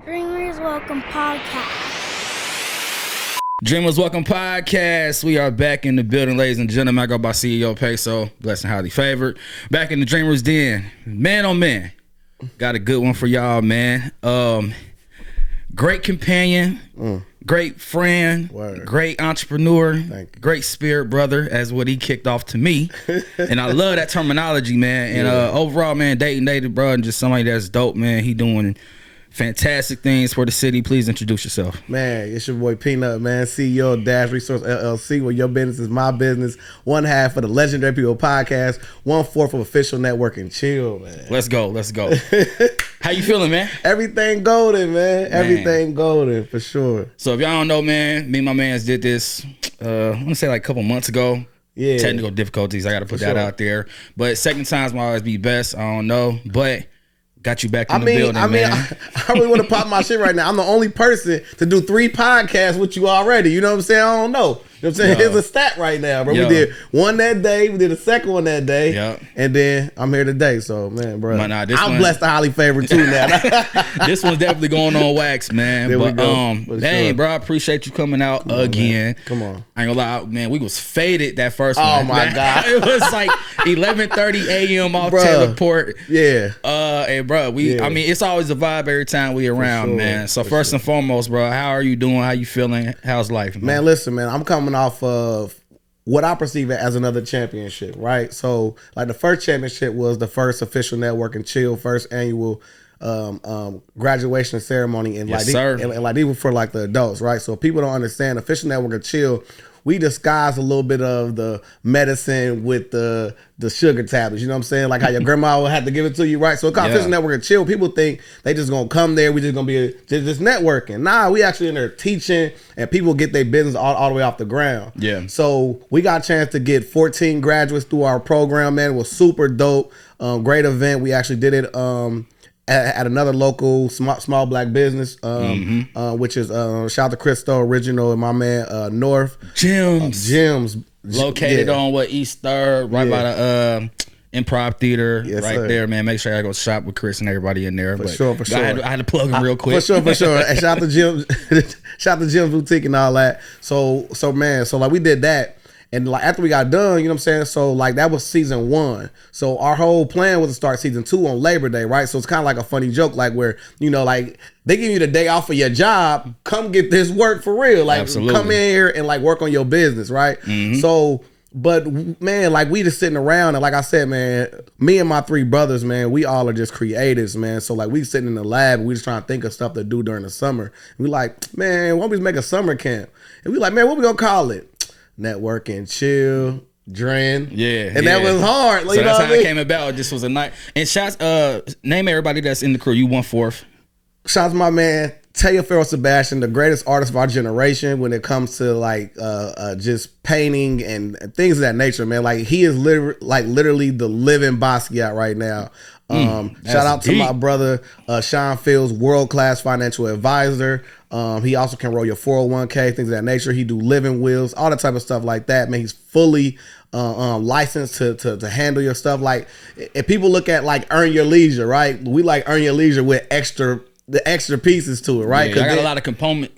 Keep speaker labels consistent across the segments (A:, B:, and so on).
A: Dreamers Welcome Podcast.
B: Dreamers Welcome Podcast. We are back in the building, ladies and gentlemen. I go by CEO PESO, blessed and highly favored. Back in the Dreamers Den. Man, oh man. Got a good one for y'all, man. Great companion, great friend, great entrepreneur, great spirit brother, as what he kicked off to me. And I love that terminology, man. And overall, man, dating, bro, and just somebody that's dope, man. He doing fantastic things for the city. Please introduce yourself.
C: Man, it's your boy Peanut, man, CEO of Dash Resource LLC, where your business is my business. One half of the Legendary People podcast, 1/4 of Official Network and Chill, man.
B: Let's go. How you feeling, man?
C: Everything golden, man. Everything golden, for sure.
B: So if y'all don't know, man, me and my mans did this, I want to say like a couple months ago.
C: Yeah.
B: Technical difficulties, I got to put that out there. But second times will always be best. I don't know, but got you back in the building, man.
C: I really want to pop my shit right now. I'm the only person to do 3 podcasts with you already. You know what I'm saying? I don't know. You know what I'm saying? It's a stat right now, bro. We did one that day. We did a second one that day.
B: Yep.
C: And then I'm here today. So, man, bro.
B: I'm
C: blessed and highly favored too now.
B: This one's definitely going on wax, man.
C: There
B: but
C: we go.
B: dang, bro, I appreciate you coming out again.
C: Man. Come on.
B: I ain't gonna lie, man. We was faded that first one.
C: Oh my God.
B: It was like 11:30 a.m. off Teleport.
C: Yeah.
B: And bro, I mean, it's always a vibe every time we around, man. So first and foremost, bro, how are you doing? How you feeling? How's life, man?
C: Man, listen, man, I'm coming off of what I perceive as another championship, right? So, like, the first championship was the first Official Network and Chill first annual graduation ceremony, and
B: Yes, sir.
C: and like even for like the adults, right? So people don't understand Official Network and Chill. We disguise a little bit of the medicine with the sugar tablets. You know what I'm saying? Like how your grandma would have to give it to you, right? So it's called Official Network and Chill. People think they just gonna come there. We just gonna be just networking. Nah, we actually in there teaching, and people get their business all the way off the ground.
B: Yeah.
C: So we got a chance to get 14 graduates through our program, man. It was super dope. Great event. We actually did it at another local small black business, which is shout out to Christo Original and my man North
B: Gyms located on East 3rd, right by the Improv Theater, there, man. Make sure I go shop with Chris and everybody in there.
C: For sure.
B: I had to plug him real quick.
C: For sure. And shout out to Jim's Boutique and all that. So man, so like we did that. And like after we got done, you know what I'm saying? So like that was season 1. So our whole plan was to start season 2 on Labor Day, right? So it's kind of like a funny joke, like where, you know, like they give you the day off of your job, come get this work for real. Like come in here and like work on your business, right? So, but man, like we just sitting around, and like I said, man, me and my 3 brothers, man, we all are just creatives, man. So like we sitting in the lab, and we just trying to think of stuff to do during the summer. And we like, man, why don't we just make a summer camp? And we like, man, what we gonna call it? Network and Chill, Dren. And that was hard.
B: So that's how it came about. This was a night. And shots, name everybody that's in the crew. You 1/4.
C: Shouts my man Taya Farrell Sebastian, the greatest artist of our generation when it comes to like just painting and things of that nature, man. Like he is literally the living Basquiat right now. Shout out to my brother Sean Fields, world-class financial advisor. He also can roll your 401k, things of that nature. He do living wills, all that type of stuff like that, man. He's fully licensed to handle your stuff. Like if people look at like Earn Your Leisure, right? We like Earn Your Leisure with the extra pieces to it, right?
B: Yeah, I got a lot of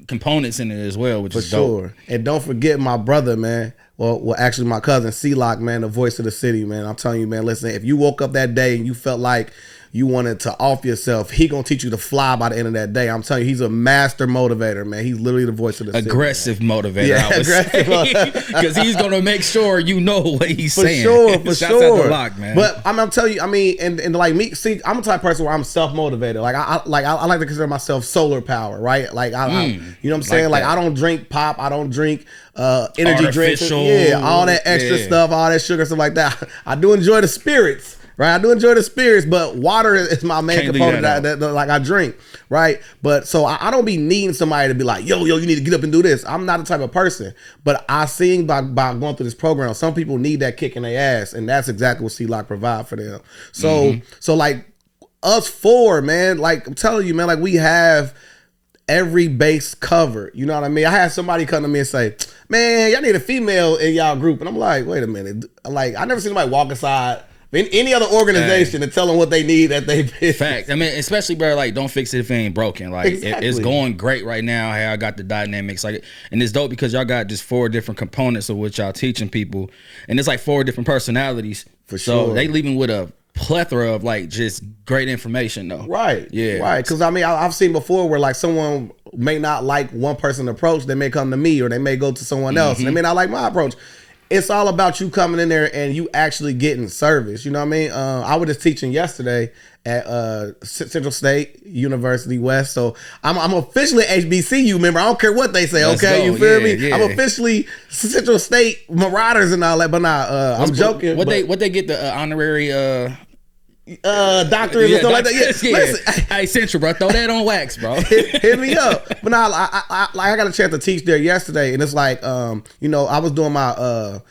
B: components in it as well, which is dope.
C: Sure. And don't forget my brother, man. Well, actually my cousin C-Lock, man, the voice of the city, man. I'm telling you, man, listen, if you woke up that day and you felt like you wanted to off yourself, he gonna teach you to fly by the end of that day. I'm telling you, he's a master motivator, man. He's literally the voice of the city.
B: Aggressive motivator, I would say. Because he's gonna make sure you know what he's saying.
C: For
B: Shouts
C: sure.
B: out to Lock, man.
C: But I'm telling you, I mean, and like me, see, I'm the type of person where I'm self-motivated. Like I like to consider myself solar power, right? Like I you know what I'm saying? Like I don't drink pop, I don't drink energy drinks, all that extra stuff, all that sugar, stuff like that. I do enjoy the spirits. Right, I do enjoy the spirits, but water is my main component that like I drink, right? But so I don't be needing somebody to be like, yo, you need to get up and do this. I'm not the type of person, but I seen by going through this program, some people need that kick in their ass, and that's exactly what C-Lock provide for them. So so like us 4, man, like I'm telling you, man, like we have every base covered. You know what I mean? I had somebody come to me and say, man, y'all need a female in y'all group. And I'm like, wait a minute. Like, I never seen somebody walk aside any other organization and tell them what they need at they business.
B: Fact. I mean, especially, bro, like, don't fix it if it ain't broken. Like,
C: Exactly.
B: it's going great right now. How I got the dynamics, like, and it's dope because y'all got just 4 different components of what y'all teaching people, and it's like 4 different personalities.
C: For
B: so
C: sure.
B: they leaving with a plethora of like just great information, though.
C: Right.
B: Yeah.
C: Right. Because I mean, I've seen before where like someone may not like one person approach, they may come to me or they may go to someone else. And they may not like my approach. It's all about you coming in there and you actually getting service. You know what I mean? I was just teaching yesterday at Central State University West. So I'm officially HBCU member. I don't care what they say.
B: Let's
C: Okay,
B: go.
C: you feel
B: Yeah,
C: me?
B: yeah.
C: I'm officially Central State Marauders and all that. But nah, I'm joking.
B: What
C: but,
B: they get the honorary
C: doctors and stuff like that. Yeah. Listen,
B: Hey, Central, bro, throw that on wax, bro.
C: hit me up. But now I got a chance to teach there yesterday, and it's like you know, I was doing my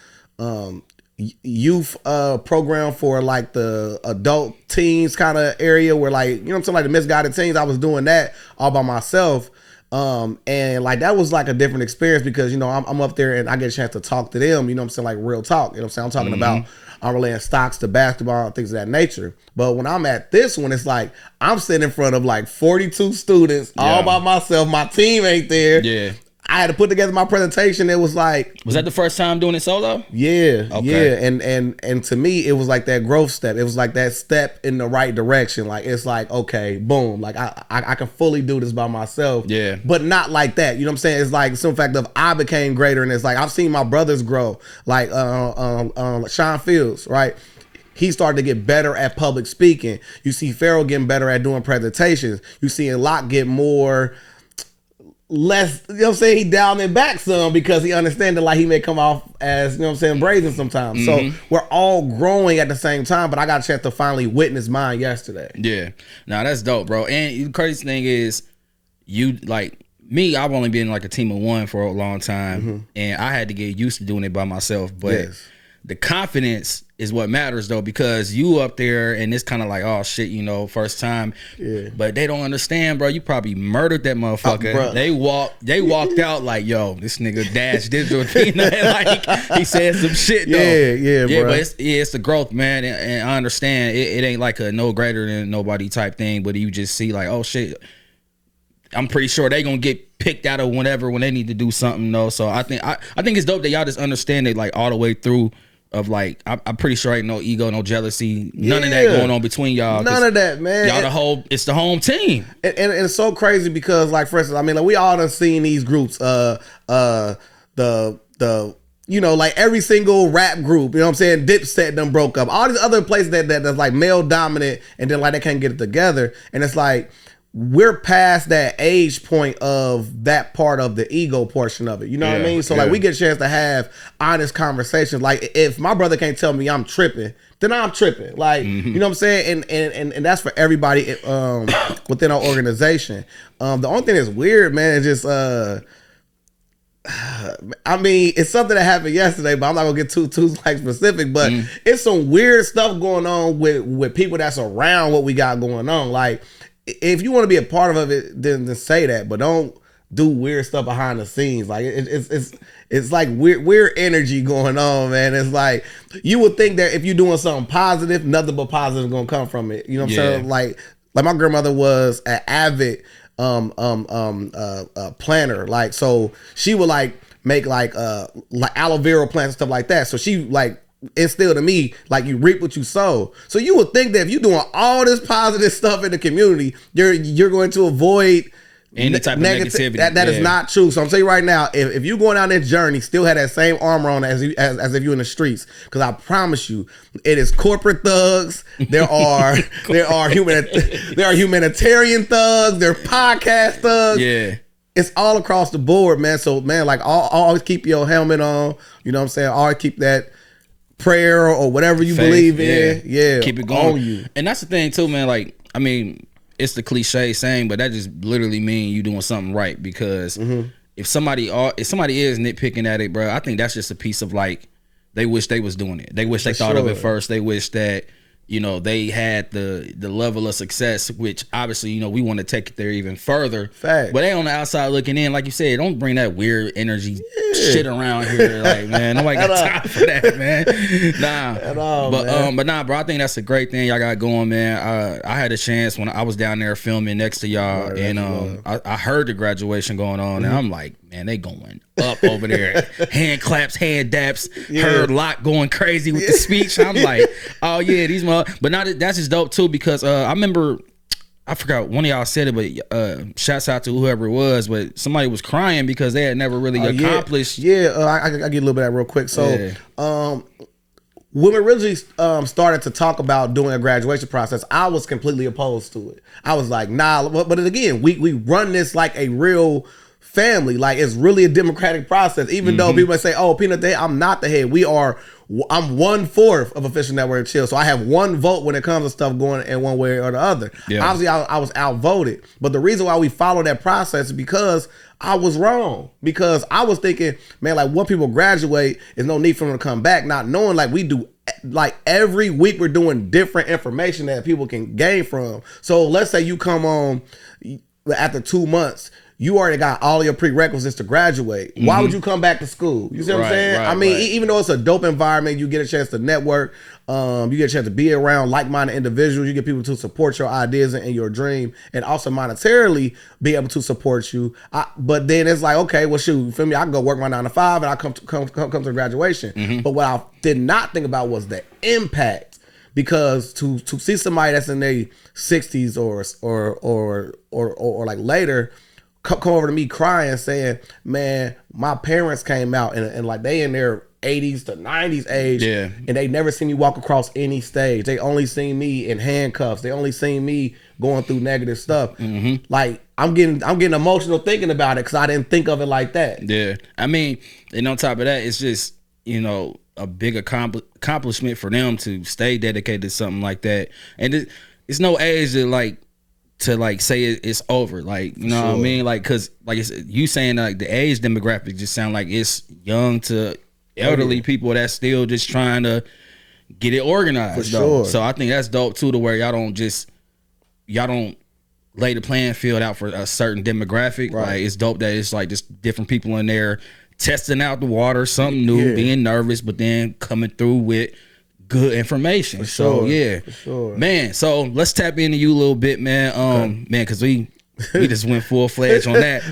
C: youth program for like the adult teens kind of area where like, you know what I'm saying, like the misguided teens. I was doing that all by myself. And like that was like a different experience because, you know, I'm up there and I get a chance to talk to them, you know what I'm saying, like real talk. You know what I'm saying? I'm talking about I'm relaying stocks to basketball, things of that nature. But when I'm at this one, it's like I'm sitting in front of like 42 students all by myself. My team ain't there.
B: Yeah.
C: I had to put together my presentation. It was like,
B: Was that the first time doing it solo?
C: yeah,
B: Okay.
C: yeah, and to me, it was like that growth step. It was like that step in the right direction. Like it's like, okay, boom, like I can fully do this by myself.
B: Yeah.
C: but not like that. You know what I'm saying? It's like some fact of I became greater, and it's like I've seen my brothers grow. Like Sean Fields, right? He started to get better at public speaking. You see Farrell getting better at doing presentations. You see Locke get less, you know what I'm saying, he down and back some because he understands that like he may come off as, you know what I'm saying, brazen sometimes. So we're all growing at the same time, but I got a chance to finally witness mine yesterday.
B: Yeah. Nah, that's dope, bro. And the crazy thing is, you like me, I've only been like a team of 1 for a long time, and I had to get used to doing it by myself. But the confidence is what matters though, because you up there and it's kind of like, oh shit, you know, first time. Yeah. But they don't understand, bro. You probably murdered that motherfucker. They walked out like, yo, this nigga Dash digital like he said some shit though.
C: Yeah,
B: bro. But it's the growth, man. And I understand it ain't like a no greater than nobody type thing, but you just see like, oh shit, I'm pretty sure they gonna get picked out of whatever when they need to do something though. So I think it's dope that y'all just understand it like all the way through. Of like, I'm pretty sure ain't no ego, no jealousy, none of that going on between y'all.
C: None of that, man.
B: Y'all it's the home team.
C: And it's so crazy because, like, for instance, I mean, like, we all done seen these groups, the you know, like every single rap group, you know what I'm saying, Dipset done broke up. All these other places that's like male dominant, and then like they can't get it together, and it's like, we're past that age point of that part of the ego portion of it. You know what I mean? So like we get a chance to have honest conversations. Like if my brother can't tell me I'm tripping, then I'm tripping. Like, you know what I'm saying? And that's for everybody within our organization. The only thing that's weird, man, is just I mean, it's something that happened yesterday, but I'm not gonna get too like specific, but it's some weird stuff going on with people that's around what we got going on. Like, if you want to be a part of it, then say that, but don't do weird stuff behind the scenes. Like it's like weird energy going on, man. It's like you would think that if you're doing something positive, nothing but positive is gonna come from it. You know what I'm saying? Like my grandmother was an avid planner. Like, so she would like make like aloe vera plants and stuff like that. So she like instilled to me, like, you reap what you sow. So you would think that if you're doing all this positive stuff in the community, you're going to avoid
B: any type of negativity.
C: That is not true. So I'm telling you right now, if you going down this journey, still have that same armor on as if you're in the streets, because I promise you, it is corporate thugs. There are humanitarian thugs. There are podcast thugs.
B: Yeah.
C: It's all across the board, man. So man, like, always keep your helmet on. You know what I'm saying? Always keep that prayer or whatever you believe in. Yeah.
B: Keep it going.
C: On you.
B: And that's the thing too, man. Like, I mean, it's the cliche saying, but that just literally mean you doing something right. Because if somebody is nitpicking at it, bro, I think that's just a piece of like, they wish they was doing it. They wish they thought of it first. They wish that, you know, they had the level of success, which obviously, you know, we want to take it there even further.
C: Fact.
B: But they on the outside looking in, like you said, don't bring that weird energy shit around here. Like, man, nobody got time for that, man. But nah, bro, I think that's a great thing y'all got going, man. I had a chance when I was down there filming next to y'all, and I heard the graduation going on, and I'm like, man, they going up over there. Hand claps, hand daps. Heard Locke going crazy with the speech. I'm like, oh yeah, these mother. But now that's just dope too, because I remember, I forgot one of y'all said it, but shouts out to whoever it was, but somebody was crying because they had never really accomplished.
C: I get a little bit of that real quick. So when we originally started to talk about doing a graduation process, I was completely opposed to it. I was like, nah, but again, we run this like a real family. Like, it's really a democratic process, even though people might say, oh, Peanut the head. I'm not the head. I'm 1/4 of Official Network and Chill. So I have one vote when it comes to stuff going in one way or the other. Yeah. Obviously, I was outvoted. But the reason why we follow that process is because I was wrong. Because I was thinking, man, like, when people graduate, there's no need for them to come back, not knowing like we do. Like, every week we're doing different information that people can gain from. So let's say you come on after 2 months, you already got all your prerequisites to graduate. Why would you come back to school? You see what I'm saying? I mean, even though it's a dope environment, you get a chance to network. You get a chance to be around like-minded individuals. You get people to support your ideas and your dream, and also monetarily be able to support you. But then it's like, okay, well, shoot, you feel me? I can go work my 9 to 5, and I come to graduation. But what I did not think about was the impact. Because to see somebody that's in their 60s or like later come over to me crying, saying, man, my parents came out and like they in their 80s to 90s age, and they never seen me walk across any stage. They only seen me in handcuffs. They only seen me going through negative stuff. Like, I'm getting emotional thinking about it because I didn't think of it like that.
B: Yeah, I mean, and on top of that, it's just, you know, a big accomplishment for them to stay dedicated to something like that. And it's no age to say it's over, like, you know what I mean, like, because like you saying, like, the age demographic just sound like it's young to elderly people that's still just trying to get it organized. So I think that's dope too, to where y'all don't lay the playing field out for a certain demographic. Like, it's dope that it's like just different people in there testing out the water, something new, being nervous, but then coming through with good information. Man, so let's tap into you a little bit, man. Man, because we just went full-fledged on that.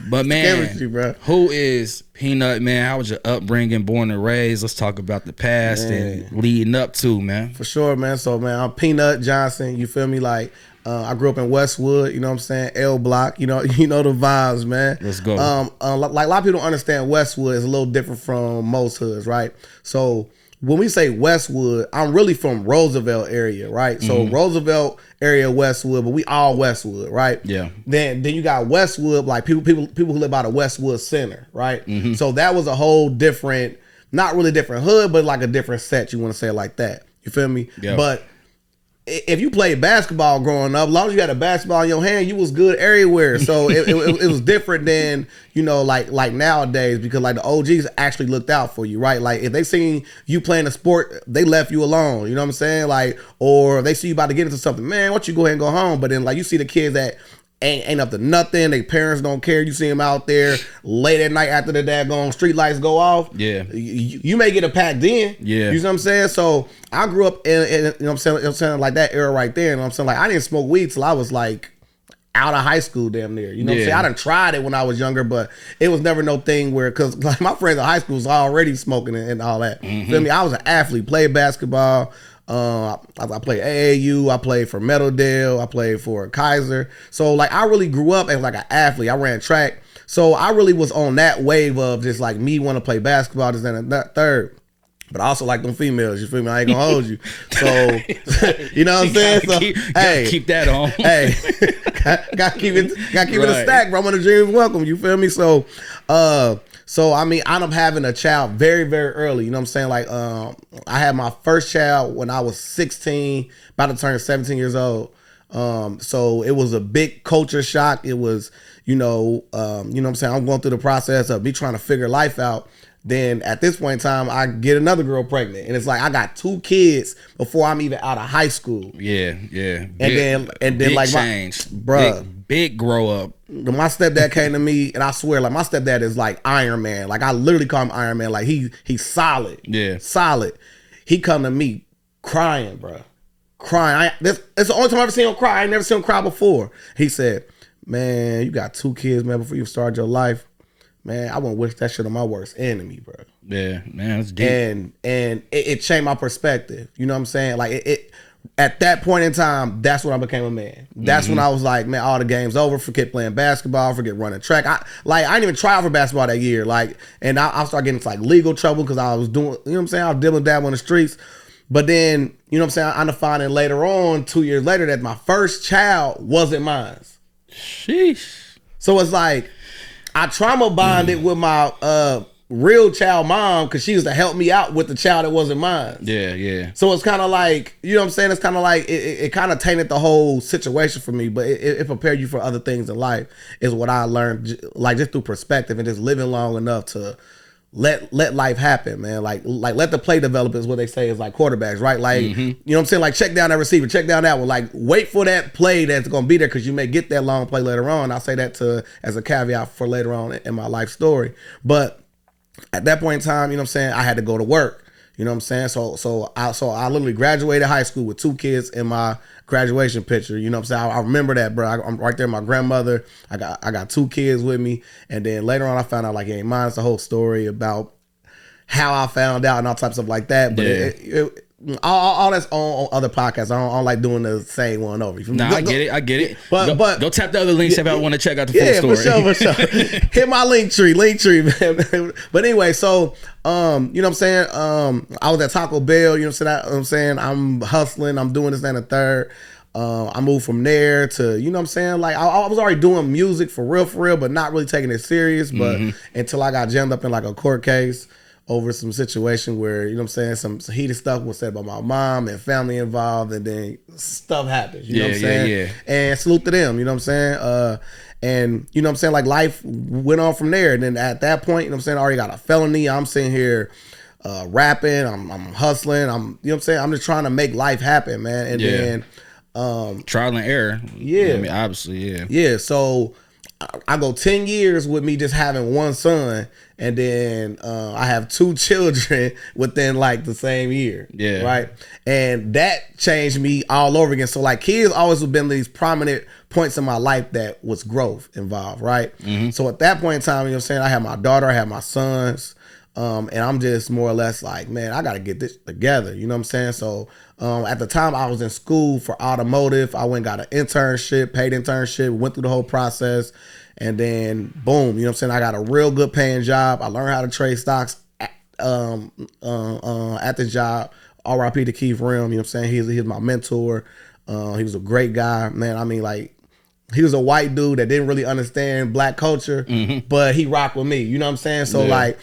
B: But man, who is Peanut, man? How was your upbringing, born and raised? Let's talk about the past and leading up to, man.
C: For sure, man. So, man, I'm Peanut Johnson. You feel me? Like, I grew up in Westwood, you know what I'm saying? L Block, you know the vibes, man.
B: Let's go.
C: Like, a lot of people don't understand Westwood is a little different from most hoods, right? So when we say Westwood, I'm really from Roosevelt area, right? So Roosevelt area, Westwood, but we all Westwood, right?
B: Yeah.
C: Then you got Westwood, like people who live out of Westwood Center, right? So that was a whole different, not really different hood, but like a different set. You want to say it like that? You feel me?
B: Yeah.
C: But if you played basketball growing up, as long as you had a basketball in your hand, you was good everywhere. So it was different than, you know, like nowadays, because like the OGs actually looked out for you, right? Like, if they seen you playing a sport, they left you alone. You know what I'm saying? Like, or they see you about to get into something, man, why don't you go ahead and go home? But then, like, you see the kids that ain't up to nothing. Their parents don't care. You see them out there late at night after the daggone street lights go off.
B: Yeah.
C: You may get a pack then.
B: Yeah.
C: You know what I'm saying? So I grew up in you know what I'm saying, like that era right there. You know what I'm saying? Like, I didn't smoke weed till I was like out of high school damn near. You know what I'm saying? I done tried it when I was younger, but it was never no thing where, because like my friends in high school was already smoking and all that. Feel me? I was an athlete, played basketball. I played AAU, I played for Meadowdale, I played for Kaiser. So like, I really grew up as like an athlete. I ran track. So I really was on that wave of just like me want to play basketball, this and that third. But I also like them females, you feel me? I ain't gonna hold you. So, you know what I'm saying? So,
B: keep that on.
C: Hey, gotta keep it a stack, bro. I'm on the dream welcome, you feel me? So, I mean, I ended up having a child very, very early. You know what I'm saying? Like, I had my first child when I was 16, about to turn 17 years old. So it was a big culture shock. It was, you know what I'm saying? I'm going through the process of me trying to figure life out. Then at this point in time, I get another girl pregnant, and it's like I got 2 kids before I'm even out of high school.
B: Yeah.
C: And then
B: big
C: like
B: change,
C: bruh,
B: big grow up.
C: My stepdad came to me, and I swear, like my stepdad is like Iron Man. Like I literally call him Iron Man. Like he's solid.
B: Yeah,
C: solid. He come to me crying, bruh. Crying. It's the only time I've ever seen him cry. I ain't never seen him cry before. He said, "Man, you got 2 kids, man. Before you start your life, man, I wouldn't wish that shit on my worst enemy, bro."
B: Yeah, man, that's deep.
C: And it changed my perspective. You know what I'm saying? Like it at that point in time, that's when I became a man. That's when I was like, man, all the game's over. Forget playing basketball. Forget running track. I didn't even try out for basketball that year. Like, and I started getting into like legal trouble because I was doing, you know what I'm saying? I was dealing with that on the streets. But then, you know what I'm saying? I ended up finding later on, 2 years later, that my first child wasn't mine.
B: Sheesh.
C: So it's like I trauma bonded with my real child mom because she used to help me out with the child that wasn't mine.
B: Yeah.
C: So it's kind of like, you know what I'm saying? It's kind of like it kind of tainted the whole situation for me, but it prepared you for other things in life is what I learned, like just through perspective and just living long enough to let life happen, man. Like let the play develop is what they say is like quarterbacks, right? Like, you know what I'm saying? Like check down that receiver, check down that one. Like wait for that play that's going to be there because you may get that long play later on. I'll say that as a caveat for later on in my life story. But at that point in time, you know what I'm saying? I had to go to work. You know what I'm saying? So I literally graduated high school with 2 kids in my graduation picture. You know what I'm saying? I remember that, bro. I'm right there. My grandmother. I got 2 kids with me, and then later on, I found out like it ain't mine. It's a whole story about how I found out and all types of like that. But all that's on other podcasts. I don't like doing the same one over.
B: I get it.
C: But
B: go tap the other links if I want to check out the full story.
C: For sure. Hit my link tree, man. But anyway, so you know what I'm saying? I was at Taco Bell. You know what I'm saying? I'm hustling. I'm doing this and the third. I moved from there to, you know what I'm saying? Like I was already doing music for real, but not really taking it serious. But until I got jammed up in like a court case over some situation where, you know what I'm saying, some heated stuff was said by my mom and family involved, and then stuff happens, you know what I'm saying? And salute to them, you know what I'm saying? And you know what I'm saying, like life went on from there. And then at that point, you know what I'm saying, I already got a felony. I'm sitting here rapping, I'm hustling, you know what I'm saying? I'm just trying to make life happen, man. And then
B: trial and error.
C: Yeah.
B: I mean, obviously,
C: Yeah, so I go 10 years with me just having one son, and then I have 2 children within like the same year.
B: Yeah.
C: Right. And that changed me all over again. So like kids always have been these prominent points in my life that was growth involved. Right. So at that point in time, you know what I'm saying, I had my daughter, I had my sons. And I'm just more or less like, man, I got to get this together. You know what I'm saying? So at the time I was in school for automotive. I went and got an internship, paid internship, went through the whole process. And then boom, you know what I'm saying? I got a real good paying job. I learned how to trade stocks at the job. RIP to Keith Rim, you know what I'm saying? He's my mentor. He was a great guy, man. I mean, like, he was a white dude that didn't really understand black culture, but he rocked with me. You know what I'm saying? So like,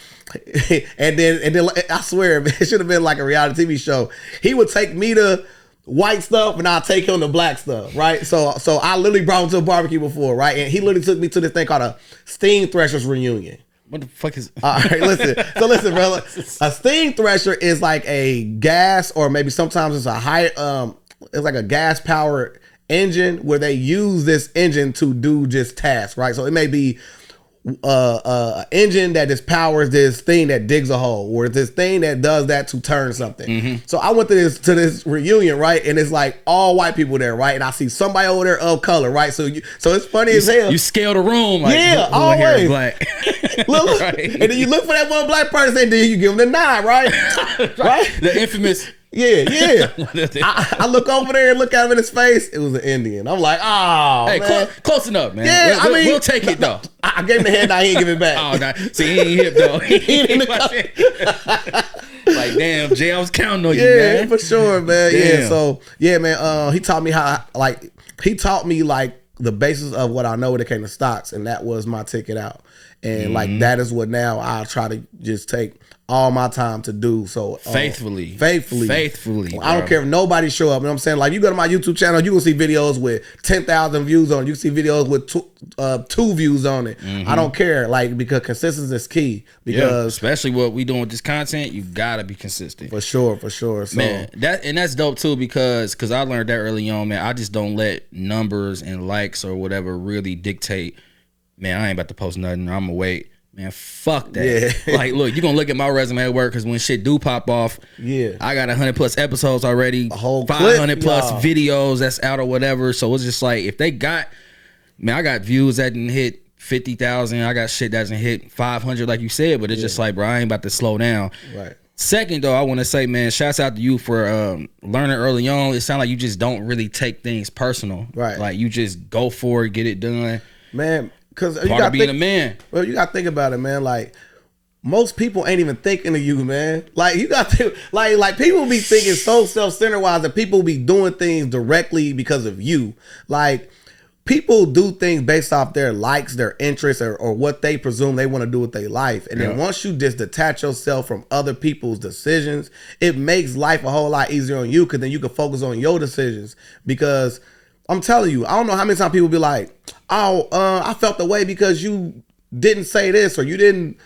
C: and then I swear, it should have been like a reality TV show. He would take me to white stuff and I'll take him to black stuff, right? So I literally brought him to a barbecue before, right? And he literally took me to this thing called a Steam Threshers reunion.
B: What the fuck is?
C: All right, listen. So listen, bro. A steam thresher is like a gas, or maybe sometimes it's a high. It's like a gas powered engine where they use this engine to do just tasks, right? So it may be an engine that just powers this thing that digs a hole, or this thing that does that to turn something. So I went to this reunion, right? And it's like all white people there, right? And I see somebody over there of color, right? So it's funny as hell.
B: You scale the room, like,
C: yeah,
B: who
C: always
B: here is black.
C: Look,
B: Right.
C: And then you look for that one black person, and then you give them the nod, right? Right?
B: The infamous.
C: Yeah. I look over there and look at him in his face. It was an Indian. I'm like, oh,
B: hey,
C: man.
B: close enough, man.
C: Yeah,
B: we'll take it though.
C: I gave him the head, now he ain't give it back.
B: Oh, no. See, he ain't hip though. Like, damn, Jay, I was counting on you, man.
C: Yeah, for sure, man.
B: Damn.
C: Yeah, so yeah, man. He taught me like the basis of what I know when it came to stocks, and that was my ticket out. And like that is what now I try to just take all my time to do. So
B: faithfully.
C: I don't care if nobody show up. You know what I'm saying? Like, you go to my YouTube channel, you can see videos with 10,000 views on it. You can see videos with two views on it. I don't care, like, because consistency is key. Because
B: especially what we doing with this content, you gotta be consistent.
C: For sure. So,
B: man, that's dope too, because I learned that early on, man. I just don't let numbers and likes or whatever really dictate. Man, I ain't about to post nothing. I'm gonna wait. Man, fuck that. Yeah. Like, look, you gonna look at my resume at work, because when shit do pop off, I got 100+ episodes already, a whole 500+ videos that's out or whatever. So it's just like, if they got, man, I got views that didn't hit 50,000. I got shit that doesn't hit 500, like you said. But it's just like, bro, I ain't about to slow down.
C: Right.
B: Second, though, I want to say, man, shouts out to you for learning early on. It sounds like you just don't really take things personal.
C: Right.
B: Like, you just go for it, get it done.
C: Man, because you
B: got to be a man.
C: Well, you got to think about it, man. Like, most people ain't even thinking of you, man. Like, you got to, like people be thinking so self-centered wise that people be doing things directly because of you. Like, people do things based off their likes, their interests, or what they presume they want to do with their life. And then once you just detach yourself from other people's decisions, it makes life a whole lot easier on you, because then you can focus on your decisions. Because I'm telling you, I don't know how many times people be like, oh, I felt the way because you didn't say this, or you didn't.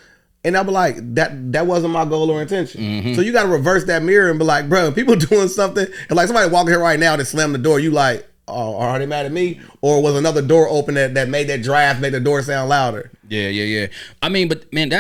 C: And I'll be like, that wasn't my goal or intention. So you got to reverse that mirror and be like, bro, people doing something, and like somebody walking here right now that slammed the door, you like, oh, are they mad at me? Or was another door open that made that draft make the door sound louder?
B: Yeah. I mean, but man,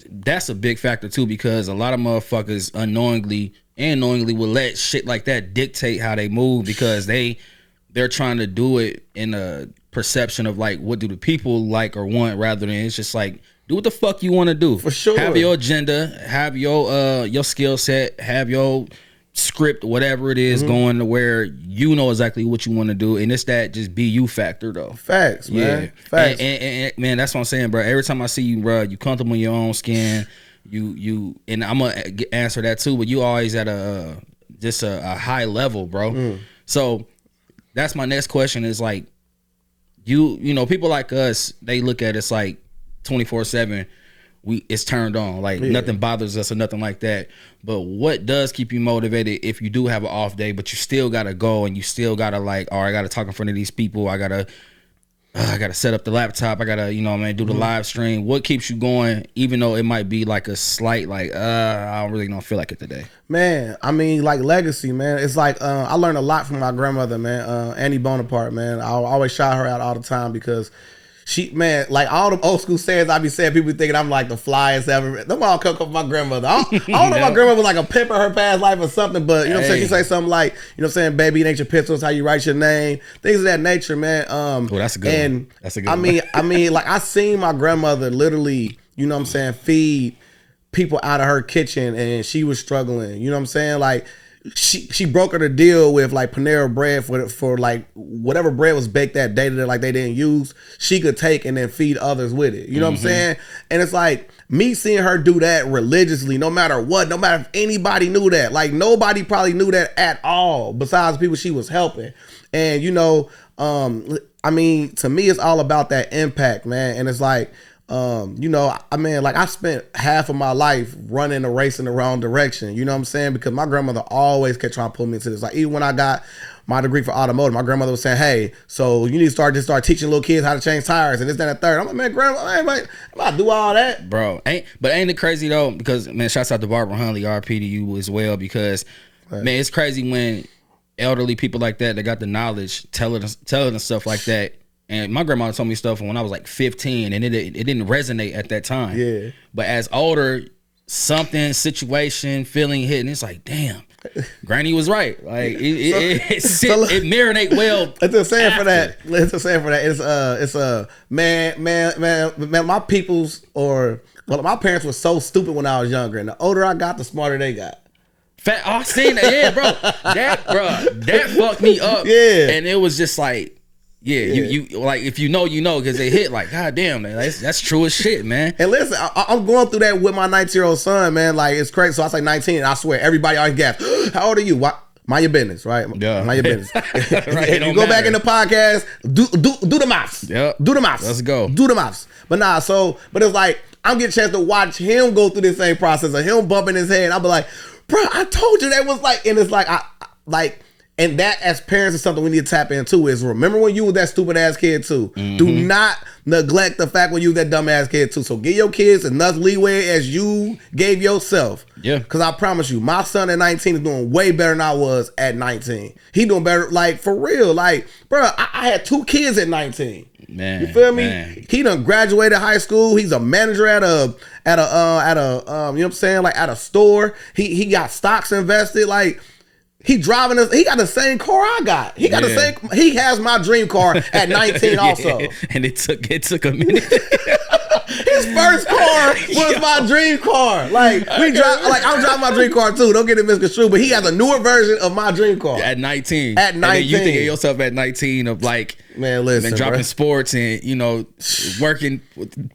B: that's a big factor too, because a lot of motherfuckers unknowingly and knowingly will let shit like that dictate how they move, because they're trying to do it in a perception of like, what do the people like or want, rather than it's just like, do what the fuck you want to do.
C: For sure.
B: Have your agenda, have your skill set, have your script, whatever it is, going to where you know exactly what you want to do. And it's that just be you factor though.
C: Facts, man. Facts.
B: And man, that's what I'm saying, bro. Every time I see you, bro, you comfortable in your own skin. You and I'm gonna answer that too, but you always at a high level, bro. So that's my next question, is like, you know, people like us, they look at us like 24/7, it's turned on, like nothing bothers us or nothing like that. But what does keep you motivated if you do have an off day, but you still gotta go and you still gotta like, all right, I gotta talk in front of these people, I gotta set up the laptop, I gotta, you know what I mean, do the live stream. What keeps you going, even though it might be like a slight like, I don't feel like it today? Man,
C: I mean, like legacy, man. It's like, I learned a lot from my grandmother, man. Annie Bonaparte, man. I always shout her out all the time, because she, man, like all them old school sayings I be saying, people be thinking I'm like the flyest ever. Them all come from my grandmother. I don't know if my grandmother was like a pimp in her past life or something, but you know what I'm saying? She say something like, you know what I'm saying, baby, it ain't your pencils, how you write your name, things of that nature, man.
B: That's a good one. That's a good
C: one. I mean, like I seen my grandmother literally, you know what I'm saying, feed people out of her kitchen, and she was struggling. You know what I'm saying? Like, she brokered a deal with like Panera Bread for like whatever bread was baked that day that like they didn't use, she could take and then feed others with it. You know what I'm saying? And it's like me seeing her do that religiously, no matter what, no matter if anybody knew that. Like nobody probably knew that at all besides people she was helping. And you know, I mean, to me, it's all about that impact, man. And it's like, you know, I mean, like I spent half of my life running a race in the wrong direction. You know what I'm saying? Because my grandmother always kept trying to pull me into this. Like even when I got my degree for automotive, my grandmother was saying, "Hey, so you need to start teaching little kids how to change tires and this, that, and the third." I'm like, man, grandma, I ain't about to do all that,
B: bro. Ain't it crazy though? Because man, shouts out to Barbara Huntley, RP to you as well. Because man, it's crazy when elderly people like that got the knowledge telling us stuff like that. And my grandma told me stuff when I was like 15, and it didn't resonate at that time.
C: Yeah.
B: But as older, something, situation, feeling hit, and it's like, damn, Granny was right. Like it marinate well.
C: It's a saying for that. It's a saying for that. It's man. My people's my parents were so stupid when I was younger, and the older I got, the smarter they got.
B: I seen that, yeah, bro. That fucked me up.
C: Yeah.
B: And it was just like. Yeah, you like if you know, because they hit like, God damn, man, that's true as shit, man.
C: And listen, I'm going through that with my 19-year-old son, man. Like it's crazy. So I say 19, and I swear everybody always gasps. How old are you? What? Mind your business, right?
B: Yeah.
C: Mind your business.
B: Right,
C: If you go back in the podcast, do the mouse.
B: Yep.
C: Do the mouse.
B: Let's go.
C: Do the mouse. But but it's like, I'm getting a chance to watch him go through this same process of him bumping his head. I'll be like, bro, I told you that was like, and it's like, and that as parents is something we need to tap into is remember when you were that stupid ass kid too. Mm-hmm. Do not neglect the fact when you were that dumb ass kid too. So give your kids enough leeway as you gave yourself.
B: Yeah.
C: Because I promise you, my son at 19 is doing way better than I was at 19. He doing better, like for real. Like, bro, I had 2 kids at 19.
B: Man,
C: you feel me?
B: Man.
C: He done graduated high school. He's a manager at a you know what I'm saying, like at a store. He got stocks invested. Like he driving us. He got the same car I got. He got the same. He has my dream car at 19 also.
B: And it took a minute.
C: His first car was my dream car. Like we drive. Like I'm driving my dream car too. Don't get it misconstrued. But he has a newer version of my dream car
B: at 19.
C: At 19,
B: and then you think of yourself at 19 of like,
C: man, listen,
B: dropping sports and working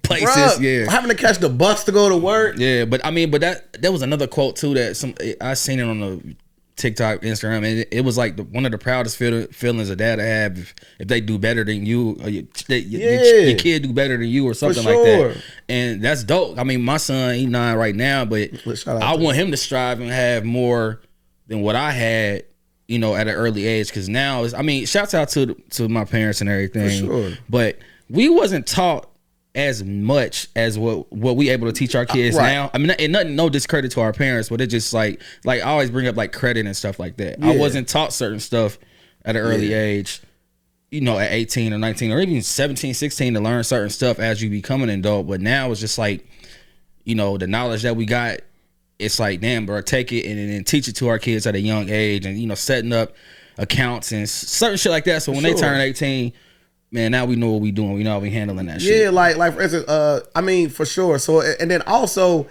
B: places. Bruh, yeah,
C: having to catch the bus to go to work.
B: Yeah, but I mean, but that was another quote too that I seen it on the TikTok, Instagram, and it was like one of the proudest feelings a dad have if they do better than you, or your kid do better than you, or something like that. And that's dope. I mean, my son, he's 9 right now, but I want him to strive and have more than what I had, at an early age. Because now, shouts out to my parents and everything. For sure. But we wasn't taught as much as what we able to teach our kids now. I mean, and nothing, no discredit to our parents, but it just like I always bring up like credit and stuff like that. Yeah. I wasn't taught certain stuff at an early age, at 18 or 19 or even 17, 16 to learn certain stuff as you become an adult. But now it's just like, the knowledge that we got, it's like, damn, bro, take it and then teach it to our kids at a young age, and setting up accounts and certain shit like that. So when they turn 18, man, now we know what we doing. We know how we handling that shit.
C: Yeah, like for instance, for sure. So, and then also,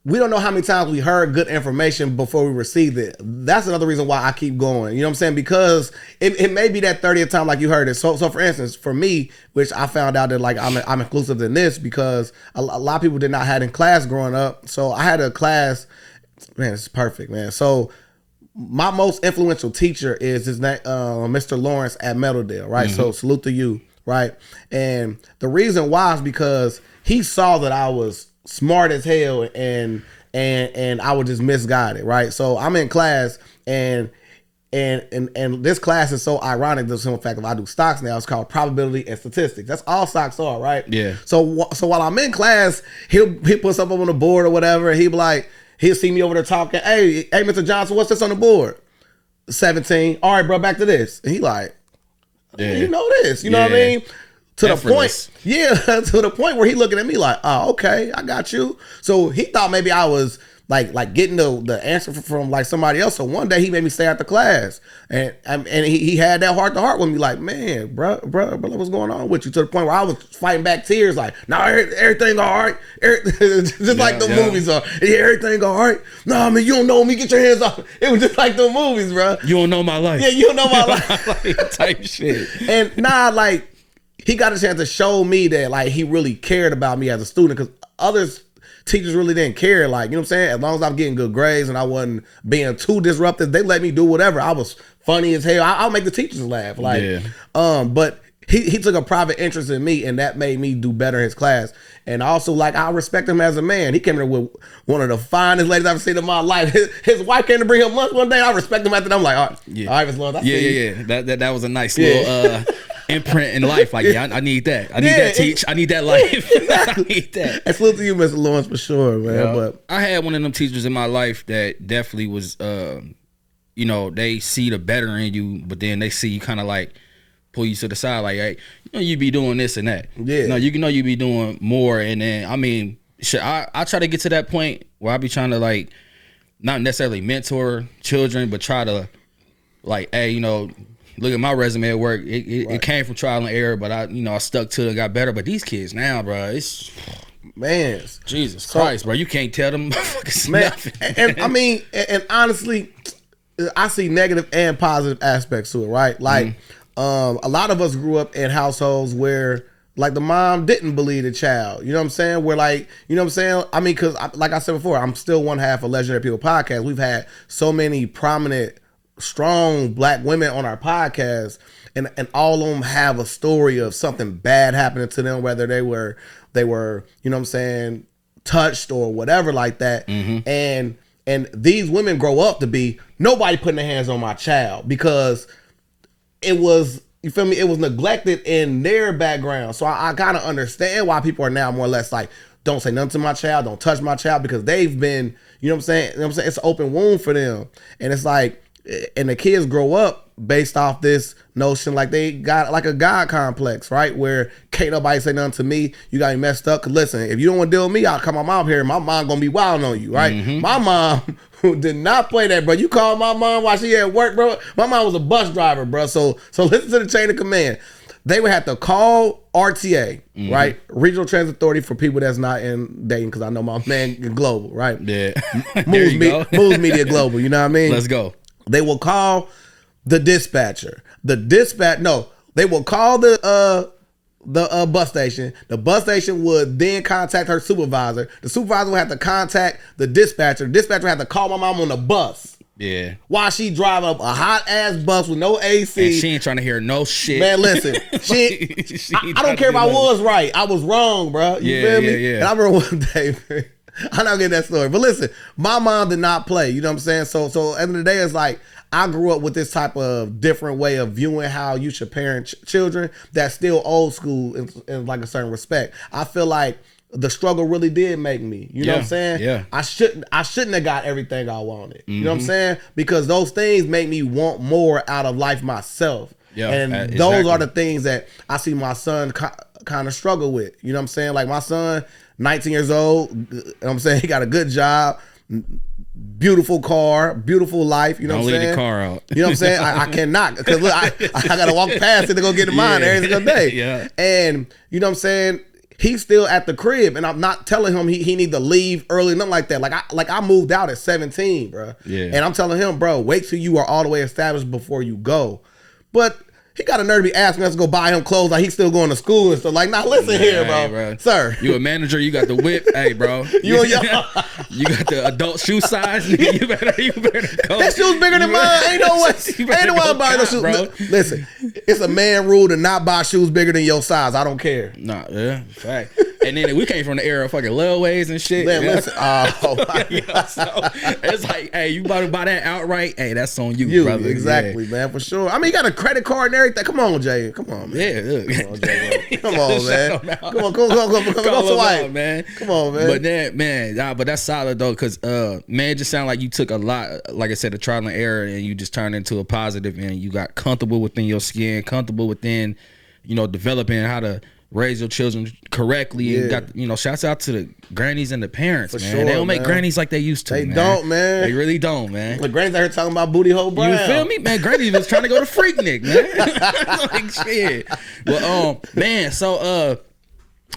C: we don't know how many times we heard good information before we received it. That's another reason why I keep going. You know what I'm saying? Because it may be that 30th time like you heard it. So for instance, for me, which I found out that like I'm inclusive in this because a lot of people did not have in class growing up. So I had a class, man, it's perfect, man. So my most influential teacher is his name, Mr. Lawrence at Meadowdale, right? Mm-hmm. So salute to you, right? And the reason why is because he saw that I was smart as hell and I was just misguided, right? So I'm in class and this class is so ironic. The simple fact, if I do stocks now, it's called probability and statistics. That's all stocks are, right?
B: Yeah.
C: So while I'm in class, he'll put something up on the board or whatever, and he'll be like, he'll see me over there talking. Hey, Mr. Johnson, what's this on the board? 17. All right, bro, back to this. And he like, you know this. You know what I mean? To Effortless. The point. Yeah, to the point where he looking at me like, oh, okay, I got you. So he thought maybe I was like getting the answer from like somebody else. So one day he made me stay after class. And he had that heart to heart with me like, man, bro, what's going on with you? To the point where I was fighting back tears like, no, everything all right. Just like the movies are. Yeah, everything all right. No, man, you don't know me. Get your hands off. It was just like the movies, bro.
B: You don't know my life.
C: Yeah, you don't know my life.
B: Type shit.
C: And like, he got a chance to show me that like he really cared about me as a student, because others teachers really didn't care. Like, you know what I'm saying? As long as I'm getting good grades and I wasn't being too disruptive, they let me do whatever. I was funny as hell. I'll make the teachers laugh. Like, but he took a private interest in me, and that made me do better in his class. And also, like, I respect him as a man. He came here with one of the finest ladies I've ever seen in my life. His wife came to bring him lunch one day. I respect him after that. I'm like, all right, Miss Lawrence, I see you. That was a nice little imprint in life. Like, I need that. I need that teach. I need that life. Exactly. I need that. And salute to you, Mr. Lawrence, for sure, man. Yeah. But
B: I had one of them teachers in my life that definitely was, they see the better in you, but then they see you kind of like pull you to the side, like, hey, you be doing this and that. Yeah. You be doing more. And then, I try to get to that point where I be trying to, like, not necessarily mentor children, but try to, like, hey, look at my resume at work. It came from trial and error, but I stuck to it and got better. But these kids now, bro, it's,
C: man,
B: Jesus Christ, bro, you can't tell them
C: nothing. And honestly, I see negative and positive aspects to it, right? Like, a lot of us grew up in households where like the mom didn't believe the child. You know what I'm saying? Where like, you know what I'm saying? I mean, because like I said before, I'm still one half of Legendary People podcast. We've had so many prominent, strong black women on our podcast, and all of them have a story of something bad happening to them, whether they were, you know what I'm saying, touched or whatever like that. And these women grow up to be, nobody putting their hands on my child, because it was, you feel me, it was neglected in their background. So I kind of understand why people are now more or less like, don't say nothing to my child, don't touch my child, because they've been, you know what I'm saying? You know what I'm saying? It's an open wound for them. And it's like, and the kids grow up based off this notion like they got like a God complex, right? Where can't nobody say nothing to me. You got me messed up. Cause listen, if you don't want to deal with me, I'll come my mom here and my mom gonna be wild on you, right? My mom who did not play that, bro. You call my mom while she at work, bro. My mom was a bus driver, bro. So listen to the chain of command. They would have to call RTA, right? Regional Transit Authority, for people that's not in Dayton, because I know my man Global, right?
B: Yeah.
C: Moves Media Global, you know what I mean?
B: Let's go.
C: They will call the dispatcher. They will call the bus station. The bus station would then contact her supervisor. The supervisor would have to contact the dispatcher. The dispatcher would have to call my mom on the bus.
B: Yeah.
C: While she drive up a hot ass bus with no AC.
B: And she ain't trying to hear no shit.
C: Man, listen. I don't care if I was right. I was wrong, bro. You feel me?
B: Yeah.
C: And I remember one day, man, I'm not getting that story. But listen, my mom did not play. You know what I'm saying? So at the end of the day, it's like, I grew up with this type of different way of viewing how you should parent children that's still old school in like a certain respect. I feel like the struggle really did make me. You know what I'm saying?
B: Yeah.
C: I shouldn't have got everything I wanted. You know what I'm saying? Because those things make me want more out of life myself.
B: Yeah,
C: and those are the things that I see my son kind of struggle with. You know what I'm saying? Like my son, 19 years old, you know what I'm saying? He got a good job, beautiful car, beautiful life. You know what I'm saying?
B: Don't leave the car out.
C: You know what I'm saying? I cannot, because look, I got to walk past it to go get in mine every single day.
B: Yeah.
C: And you know what I'm saying? He's still at the crib, and I'm not telling him he need to leave early, nothing like that. Like I moved out at 17, bro.
B: Yeah.
C: And I'm telling him, bro, wait till you are all the way established before you go. But he got a nerve to be asking us to go buy him clothes like he's still going to school and stuff. Like, nah, listen here, bro. Sir.
B: You a manager, you got the whip. Hey, bro. You got the adult shoe size. You better go.
C: That shoe's bigger than mine. Ain't no way. Ain't no way I'm buying no shoes. Bro. Listen, it's a man rule to not buy shoes bigger than your size. I don't care.
B: Nah, yeah, fact. And then we came from the era of fucking Lil-Ways and shit.
C: Man, listen.
B: So it's like, hey, you about to buy that outright? Hey, that's on you, brother.
C: Exactly, man, for sure. I mean, you got a credit card and everything. Come on, Jay. Come on, man.
B: Yeah, look.
C: Come on, Jay. Come on, man. Come on,
B: man.
C: Come on, man.
B: But then, man, but that's solid though, because man, it just sounded like you took a lot, like I said, a trial and error, and you just turned into a positive, and you got comfortable within your skin, comfortable within, you know, developing how to raise your children correctly. And got, you know, shouts out to the grannies and the parents,
C: for
B: man.
C: Sure,
B: they don't make
C: man.
B: grannies like they used to.
C: They don't, man.
B: They really don't, man.
C: The grannies out here talking about booty hole brown.
B: You feel me, man? Granny was trying to go to Freaknik, man. Like shit. Well, man. So,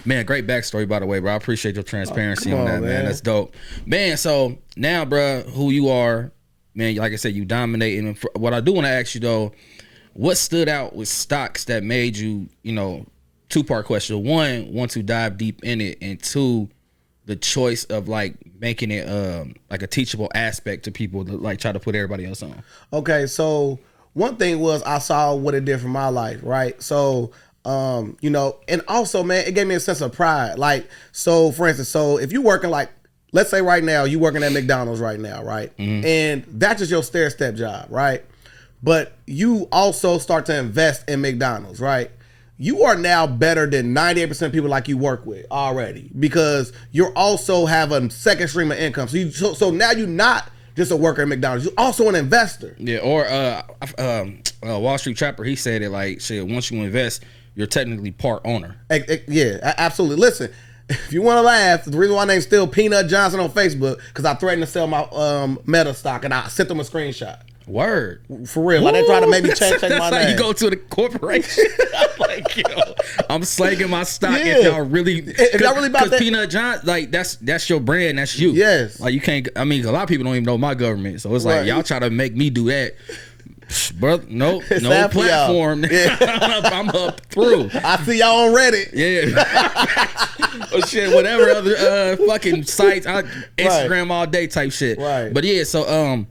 B: man, great backstory, by the way, bro. I appreciate your transparency on that, man. That's dope, man. So now, bro, who you are, man? Like I said, you dominating. And what I do want to ask you though, what stood out with stocks that made you, you know, two-part question. One, want to dive deep in it, and two, the choice of like making it like a teachable aspect to people to like try to put everybody else on.
C: Okay, so one thing was I saw what it did for my life, right? So you know, and also, man, it gave me a sense of pride. Like, so for instance, so if you working like, let's say right now you working at McDonald's right now, right? And that's just your stair-step job, right? But you also start to invest in McDonald's, right? You are now better than 98% of people like you work with already, because you're also have a second stream of income. So now you're not just a worker at McDonald's. You're also an investor.
B: Yeah, or Wall Street Trapper, he said it like, shit, once you invest, you're technically part owner.
C: Yeah, absolutely. Listen, if you want to laugh, the reason why my name's still Peanut Johnson on Facebook, because I threatened to sell my Meta stock, and I sent them a screenshot.
B: Word.
C: For real. Like, they try to maybe change my name.
B: That's how you go to the corporation. Like, yo, I'm slanging my stock if y'all really,
C: if y'all really about that.
B: Peanut John, like, that's your brand, that's you.
C: Yes.
B: Like, you can't, I mean, a lot of people don't even know my government, so it's like, y'all try to make me do that. Bro, no
C: It's sad for y'all.
B: platform.
C: Yeah.
B: I'm up through.
C: I see y'all on Reddit.
B: Yeah. Oh shit, whatever other fucking sites, Instagram all day type shit.
C: Right.
B: But yeah, so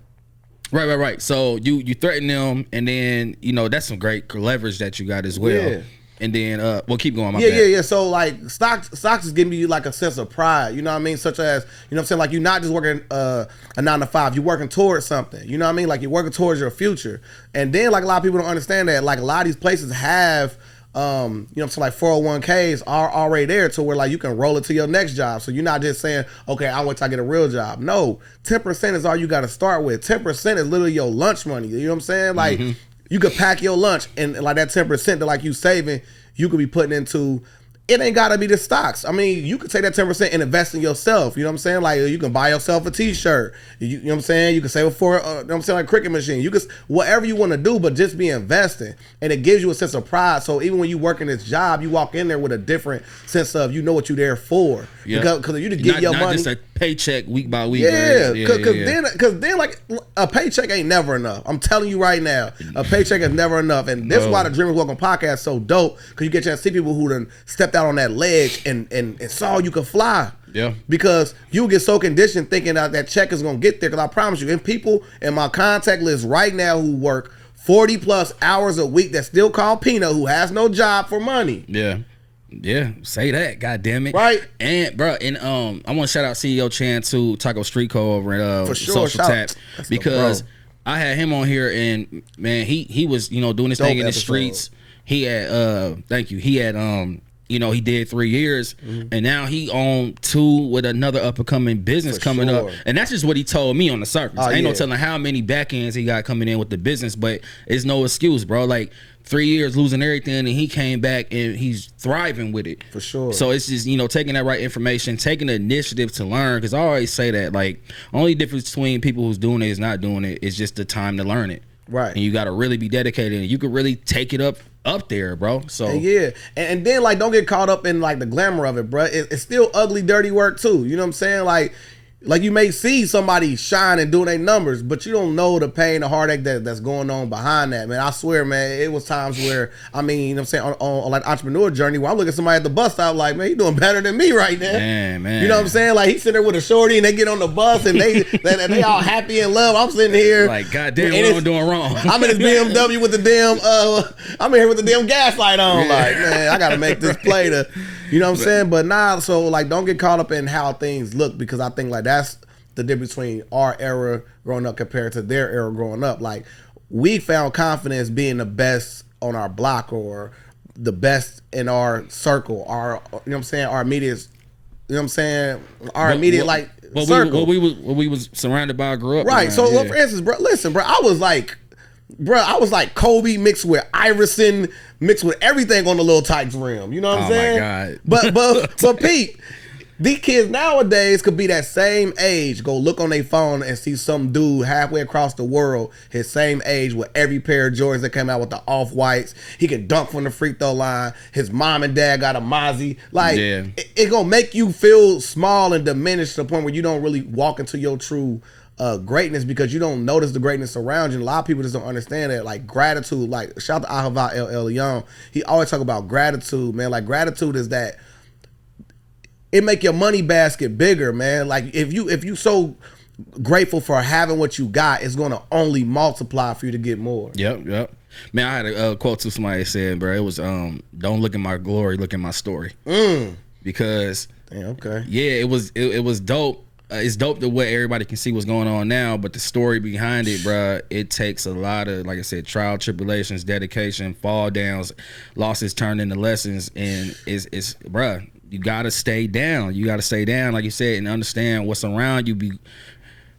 B: right. So you threaten them, and then that's some great leverage that you got as well.
C: Yeah.
B: And then we'll keep going. My
C: Yeah,
B: bad.
C: yeah. So like stocks is giving you like a sense of pride, you know what I mean? Such as, you know what I'm saying, like you're not just working a 9 to 5, you're working towards something. You know what I mean? Like you're working towards your future. And then like a lot of people don't understand that like a lot of these places have you know what I'm saying, like 401ks are already there to where like you can roll it to your next job. So you're not just saying, okay, I wait till I get a real job. No, 10% is all you got to start with. 10% is literally your lunch money. You know what I'm saying? Like you could pack your lunch and like that 10% that like you saving, you could be putting into, it ain't gotta be the stocks. I mean, you could take that 10% and invest in yourself. You know what I'm saying? Like you can buy yourself a t-shirt. You know what I'm saying? You can save it for, you know what I'm saying, like a cricket machine. You can, whatever you want to do, but just be investing. And it gives you a sense of pride. So even when you work in this job, you walk in there with a different sense of, you know what you're there for.
B: Yeah.
C: Because if you just get your money.
B: Not just a paycheck week by week.
C: Yeah,
B: right?
C: because then like a paycheck ain't never enough. I'm telling you right now, a paycheck is never enough, and this is why the Dreamers Welcome podcast is so dope. Because you get a chance to see people who done stepped out on that ledge and saw you could fly.
B: Yeah.
C: Because you get so conditioned thinking that check is gonna get there. Because I promise you, and people in my contact list right now who work 40 plus hours a week that still call Peanut, who has no job for money.
B: Yeah, say that, god damn it.
C: Right.
B: And bro, and I want to shout out CEO Chan to Taco Street Co over at
C: For sure,
B: Social Tap, because
C: bro.
B: I had him on here, and man, he was doing his thing in the
C: episode.
B: streets. He had thank you. He had he did 3 years, and now he on 2 with another up and coming business
C: For
B: coming
C: sure.
B: up, and that's just what he told me on the surface. Ain't no
C: yeah.
B: telling how many back ends he got coming in with the business, but it's no excuse, bro. Like 3 years losing everything, and he came back and he's thriving with it.
C: For sure.
B: So it's just taking that right information, taking the initiative to learn. Because I always say that like only difference between people who's doing it is not doing it is just the time to learn it.
C: Right.
B: And you got to really be dedicated, and you could really take it up there, bro. So
C: and yeah, and then like don't get caught up in like the glamour of it, bro. It's still ugly, dirty work too. You know what I'm saying? Like you may see somebody shine and doing their numbers, but you don't know the pain, the heartache that's going on behind that, man. I swear, man, it was times where, I mean, you know what I'm saying, on like entrepreneur journey where I'm looking at somebody at the bus stop like, man, he doing better than me right now.
B: Man.
C: You know what I'm saying? Like he's sitting there with a shorty and they get on the bus and they all happy and love. I'm sitting here
B: like, goddamn, what I'm doing wrong.
C: I'm in this BMW with the damn I'm in here with the damn gas light on.
B: Yeah.
C: Like, man, I gotta make this play to, you know what I'm saying? But nah, so like don't get caught up in how things look, because I think like that's the difference between our era growing up compared to their era growing up. Like we found confidence being the best on our block or the best in our circle, our, you know what I'm saying, our immediate, you know what I'm saying, our immediate circle.
B: What we was surrounded by, grew up
C: Right.
B: around,
C: So
B: yeah.
C: for instance, bro, listen, bro, I was like Kobe mixed with Iverson, mixed with everything on the little Tykes rim. You know what I'm saying?
B: My God.
C: But Pete, these kids nowadays could be that same age, go look on their phone and see some dude halfway across the world, his same age, with every pair of Jordans that came out with the off-whites. He can dunk from the free throw line. His mom and dad got a Mozzie. Like,
B: Yeah.
C: it gonna make you feel small and diminished to the point where you don't really walk into your true greatness, because you don't notice the greatness around you. And a lot of people just don't understand that. Like gratitude, like shout out to Ahava El Elyon. He always talk about gratitude, man. Like gratitude is that it make your money basket bigger, man. Like if you so grateful for having what you got, it's gonna only multiply for you to get more.
B: Yep. Man, I had a quote to somebody that said, bro, it was don't look at my glory, look at my story. Because
C: okay.
B: Yeah, it was dope. It's dope the way everybody can see what's going on now, but the story behind it, bruh, it takes a lot of, like I said, trial, tribulations, dedication, fall downs, losses turned into lessons, and it's bruh, you gotta stay down. You gotta stay down, like you said, and understand what's around you.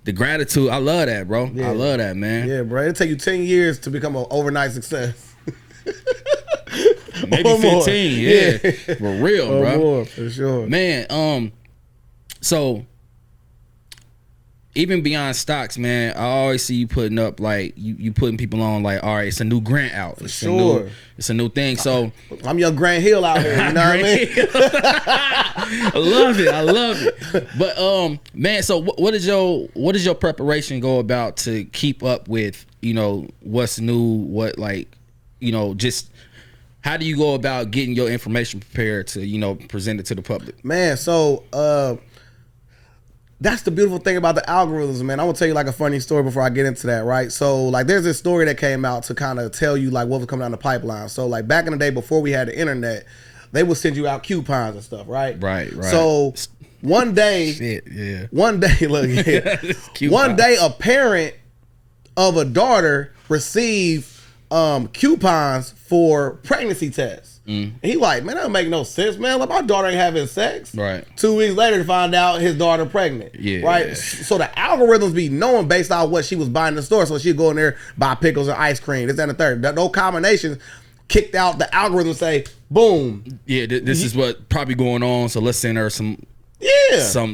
B: The gratitude, I love that, bro.
C: Yeah.
B: I love that, man.
C: Yeah, bro. It'll take you 10 years to become an overnight success.
B: Maybe 15, yeah. For real,
C: or
B: bro.
C: more, for sure.
B: Man, so even beyond stocks, man, I always see you putting up like you putting people on like, all right, it's a new grant out.
C: For sure.
B: It's a new thing. So
C: I'm young Grant Hill out here. You know what I mean?
B: I love it. But man, so what is your preparation go about to keep up with, you know, what's new, what, like, you know, just how do you go about getting your information prepared to, you know, present it to the public?
C: Man, so that's the beautiful thing about the algorithms, man. I'm gonna tell you like a funny story before I get into that, right? So like there's this story that came out to kind of tell you like what was coming down the pipeline. So like back in the day before we had the internet, they would send you out coupons and stuff, right?
B: Right.
C: So one day, one day, look, one day a parent of a daughter received coupons for pregnancy tests. And he like, man, that don't make no sense, man. Like my daughter ain't having sex.
B: Right.
C: 2 weeks later to find out his daughter pregnant.
B: Yeah.
C: Right. So the algorithms be knowing based on what she was buying in the store. So she'd go in there, buy pickles and ice cream. This and the third. No combinations kicked out the algorithm. Say, boom.
B: Yeah. This is what probably going on. So let's send her some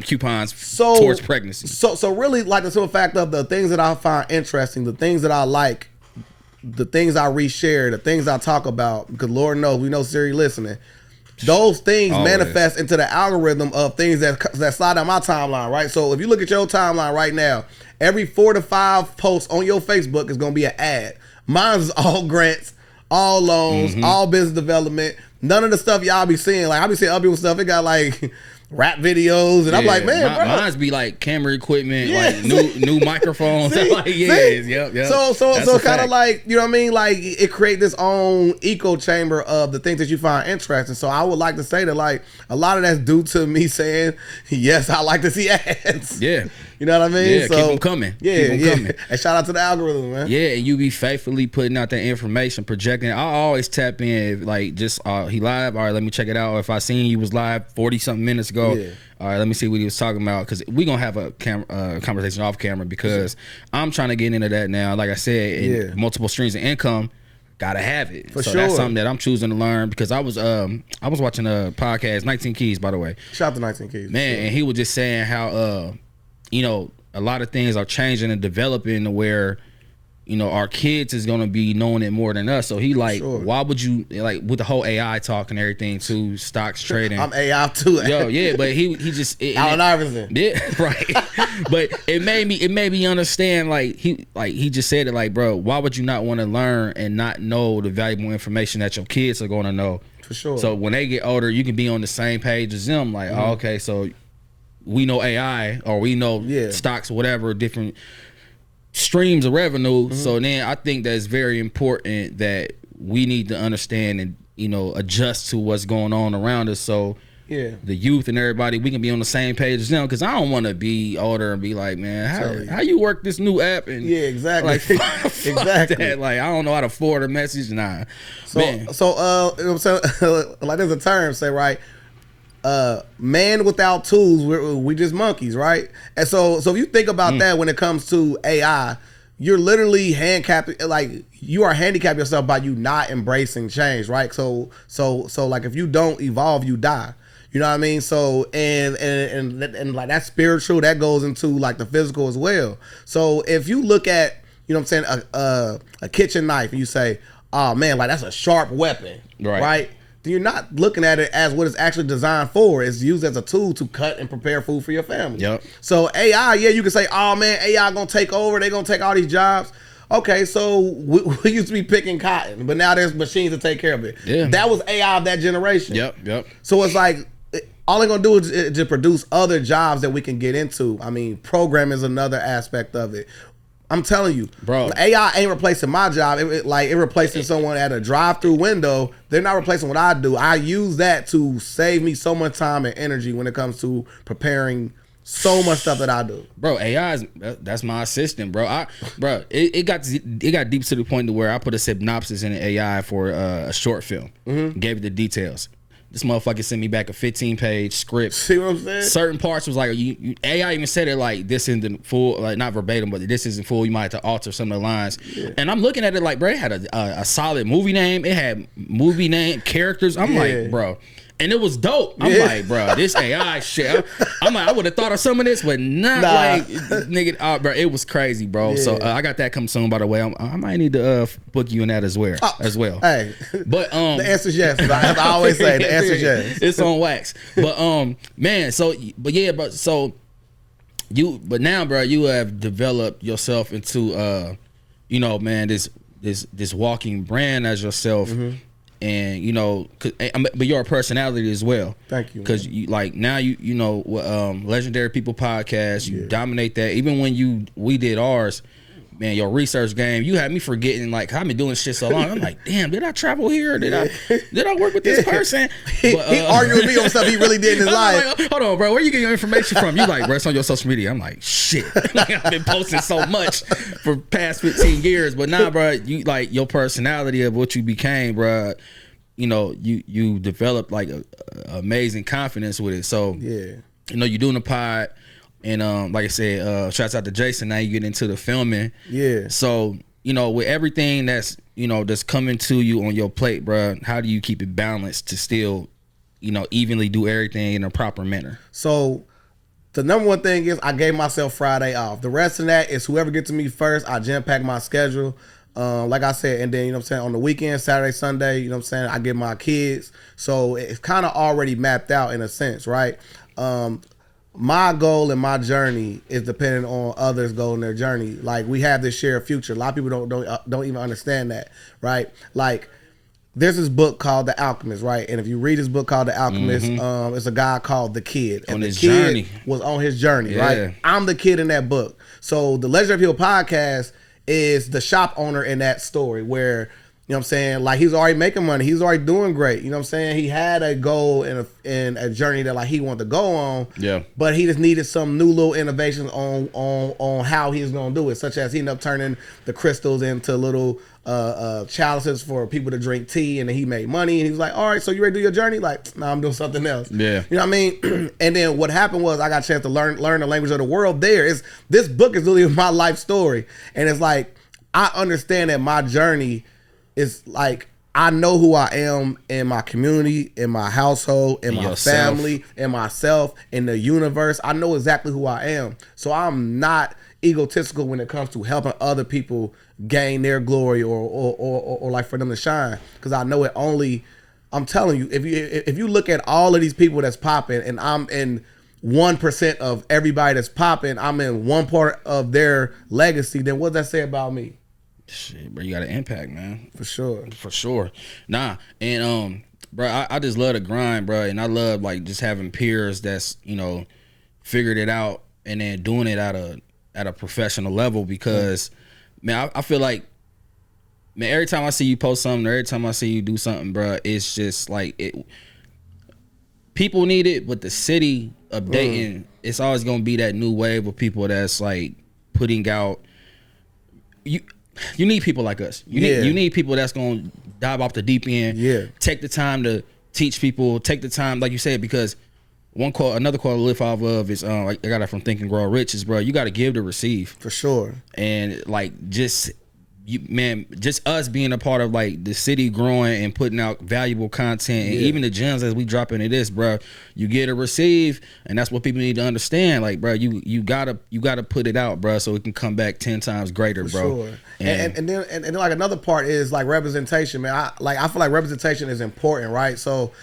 B: coupons towards pregnancy.
C: So really, like the simple fact of the things that I find interesting, the things that I like, the things I reshare, the things I talk about, because Lord knows we know Siri listening. Those things manifest into the algorithm of things that slide down my timeline, right? So if you look at your timeline right now, every 4 to 5 posts on your Facebook is gonna be an ad. Mine's all grants, all loans, all business development. None of the stuff y'all be seeing. Like I be seeing other people's stuff. It got like rap videos, and I'm like, man, bro.
B: Mine's be like camera equipment, like new microphones.
C: See,
B: like, yep.
C: So kind of like, you know what I mean? Like it create this own echo chamber of the things that you find interesting. So I would like to say that like a lot of that's due to me saying, yes, I like to see ads.
B: Yeah.
C: You know what I mean?
B: Yeah,
C: so,
B: keep them coming.
C: Yeah,
B: keep them coming.
C: And shout out to the algorithm, man.
B: Yeah, and you be faithfully putting out that information, projecting. I always tap in, like, just he live. All right, let me check it out. Or if I seen he was live 40-something minutes ago, all right, let me see what he was talking about. Because we gonna have a conversation off camera because I'm trying to get into that now. Like I said, in multiple streams of income. Gotta have it.
C: For
B: so
C: sure.
B: That's something that I'm choosing to learn because I was watching a podcast, 19 Keys, by the way.
C: Shout out to 19 Keys.
B: Man, and he was just saying how you know, a lot of things are changing and developing to where, you know, our kids is gonna be knowing it more than us. So he like, why would you, like, with the whole AI talk and everything too, stocks trading.
C: I'm AI too.
B: Yo, yeah, but he just
C: Allen Iverson.
B: Yeah, right. But it made me understand, like he just said it, like, bro, why would you not want to learn and not know the valuable information that your kids are gonna know?
C: For sure.
B: So when they get older, you can be on the same page as them. Like, oh, okay, so we know AI or we know stocks or whatever, different streams of revenue. So then I think that it's very important that we need to understand and, you know, adjust to what's going on around us. So the youth and everybody, we can be on the same page as them, because I don't want to be older and be like, man, how you work this new app? And
C: exactly.
B: Like, exactly. That. Like, I don't know how to forward a message. Nah.
C: So you know what I'm saying? Like there's a term, say, right? Man without tools, we just monkeys, right? And so if you think about that when it comes to AI, you're literally handicapping, like you are handicapping yourself by you not embracing change, right? So like if you don't evolve, you die. You know what I mean? So and like that's spiritual, that goes into like the physical as well. So if you look at, you know what I'm saying, a kitchen knife and you say, oh man, like that's a sharp weapon, right? You're not looking at it as what it's actually designed for. It's used as a tool to cut and prepare food for your family.
B: Yep.
C: So AI, you can say, oh man, AI gonna take over. They gonna take all these jobs. Okay, so we used to be picking cotton, but now there's machines to take care of it.
B: Yeah.
C: That was AI of that generation.
B: Yep.
C: So it's like, all they're gonna do is to produce other jobs that we can get into. I mean, programming is another aspect of it. I'm telling you,
B: bro,
C: AI ain't replacing my job. It replacing someone at a drive-through window. They're not replacing what I do. I use that to save me so much time and energy when it comes to preparing so much stuff that I do. Bro,
B: AI that's my assistant, bro. It got deep to the point to where I put a synopsis in the AI for a short film. Gave it the details. This motherfucker sent me back a 15-page script.
C: See what I'm saying?
B: Certain parts was like, AI even said it like, this isn't full, like not verbatim, but this isn't full. You might have to alter some of the lines. Yeah. And I'm looking at it like, bro, it had a solid movie name. It had movie name, characters. I'm like, bro. And it was dope. I'm like, bro, this AI shit. I'm like, I would have thought of some of this, but not like, nigga, bro. It was crazy, bro. Yeah. So I got that coming soon, by the way. I might need to book you in that as well.
C: Hey,
B: but
C: the answer's yes. I always say the answer's yes.
B: It's on wax. But man, so but yeah, but so but now, bro, you have developed yourself into you know, man, this walking brand as yourself. And you know, but you're a personality as well.
C: Thank you.
B: Because you like now you know Legendary People podcast. You dominate that. Even when we did ours, man, your research game. You had me forgetting. Like I've been doing shit so long. I'm like, damn, did I travel here? Did I work with this person?
C: He argued with me on stuff he really did in his life.
B: Like, hold on, bro. Where you get your information from? You like, bro, it's on your social media. I'm like, shit. Like I've been posting so much for past 15 years, but now, bro, you like your personality of what you became, bro. You know, you developed like a amazing confidence with it. So you know, you're doing the pod. And like I said, shouts out to Jason. Now you get into the filming. Yeah. So, you know, with everything that's, you know, that's coming to you on your plate, bro, how do you keep it balanced to still, you know, evenly do everything in a proper manner?
C: So the number one thing is I gave myself Friday off. The rest of that is whoever gets to me first, I jam pack my schedule. Like I said, and then, you know what I'm saying, on the weekend, Saturday, Sunday, you know what I'm saying, I get my kids. So it's kind of already mapped out in a sense, right? My goal and my journey is dependent on others' goal and their journey. Like we have this shared future. A lot of people don't even understand that, right? Like there's this book called The Alchemist, right? And if you read this book called The Alchemist, it's a guy called The Kid, and the kid was on his journey, right? I'm the kid in that book. So the Legendary People podcast is the shop owner in that story where, you know what I'm saying, like he's already making money, he's already doing great, you know what I'm saying, he had a goal and a journey that like he wanted to go on, but he just needed some new little innovations on how he's gonna do it, such as he ended up turning the crystals into little chalices for people to drink tea, and then he made money, and he was like, all right, so you ready to do your journey? Like, nah, I'm doing something else. You know what I mean? And then what happened was I got a chance to learn the language of the world there. This book is really my life story, and it's like I understand that my journey is like, I know who I am in my community, in my household, in my family, in myself, in the universe. I know exactly who I am. So I'm not egotistical when it comes to helping other people gain their glory or like for them to shine. Because I know it only, I'm telling you, if you look at all of these people that's popping, and I'm in 1% of everybody that's popping, I'm in one part of their legacy, then what does that say about me?
B: Shit, bro, you got an impact, man.
C: For sure.
B: Nah, and bro, I just love the grind, bro, and I love like just having peers that's, you know, figured it out and then doing it at a professional level. Because man, I feel like, man, every time I see you post something, or every time I see you do something, bro, it's just like people need it, but the city updating, it's always gonna be that new wave of people that's like putting out. You need people like us. You need people that's gonna dive off the deep end. Take the time to teach people. Take the time, like you said, because another quote I live off of is I got it from Think and Grow Rich. Is, bro, you got to give to receive.
C: For sure.
B: And like just us being a part of like the city growing and putting out valuable content, and even the gems as we drop into this, bro, you get to receive, and that's what people need to understand. Like, bro, you gotta put it out, bro, so it can come back 10 times greater,
C: for
B: bro.
C: Sure. And then like another part is like representation, man. I feel like representation is important, right? So,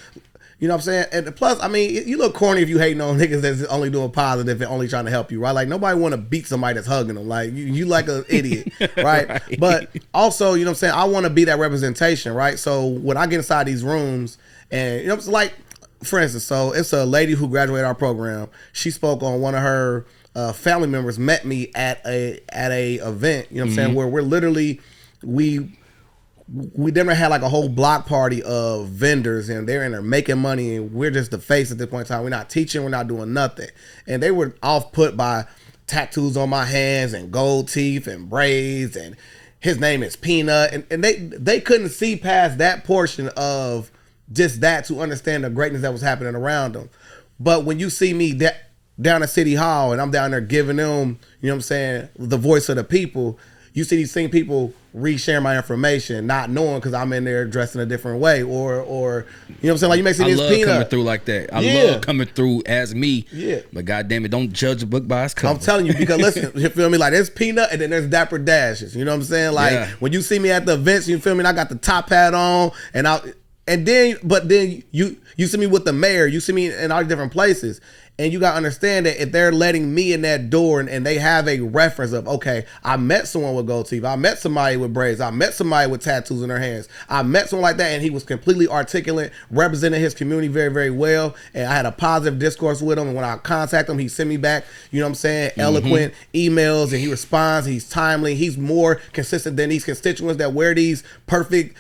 C: you know what I'm saying? And plus, I mean, you look corny if you hating on niggas that's only doing positive and only trying to help you, right? Like, nobody want to beat somebody that's hugging them. Like, you like an idiot, right? But also, you know what I'm saying, I want to be that representation, right? So when I get inside these rooms, and, you know, it's like, for instance, so it's a lady who graduated our program. She spoke on one of her family members met me at a event, you know what I'm saying, where we're literally, we never had like a whole block party of vendors, and they're in there making money, and we're just the face at this point in time. We're not teaching, we're not doing nothing. And they were off put by tattoos on my hands and gold teeth and braids, and his name is Peanut. And they couldn't see past that portion of just that to understand the greatness that was happening around them. But when you see me down at City Hall, and I'm down there giving them, you know what I'm saying, the voice of the people, you see these same people reshare my information, not knowing because I'm in there dressed in a different way, or you know what I'm saying? Like you may see
B: I
C: this
B: love
C: Peanut
B: coming through like that. I love coming through as me.
C: Yeah.
B: But goddamn it, don't judge a book by its cover.
C: I'm telling you, because listen, you feel me? Like there's Peanut and then there's Dapper Dashes. You know what I'm saying? Like when you see me at the events, you feel me? And I got the top hat on, and then you see me with the mayor. You see me in all different places. And you gotta understand that if they're letting me in that door and they have a reference of, okay, I met someone with gold teeth, I met somebody with braids, I met somebody with tattoos in their hands, I met someone like that, and he was completely articulate, representing his community very, very well, and I had a positive discourse with him, and when I contact him, he sent me back, you know what I'm saying, eloquent emails, and he responds, he's timely, he's more consistent than these constituents that wear these perfect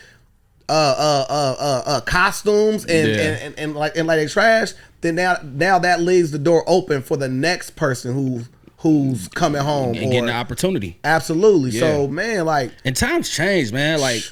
C: costumes and like they trash. Then now that leaves the door open for the next person who's coming home
B: and getting the opportunity.
C: Absolutely. Yeah. So man, like,
B: and times change, man. Like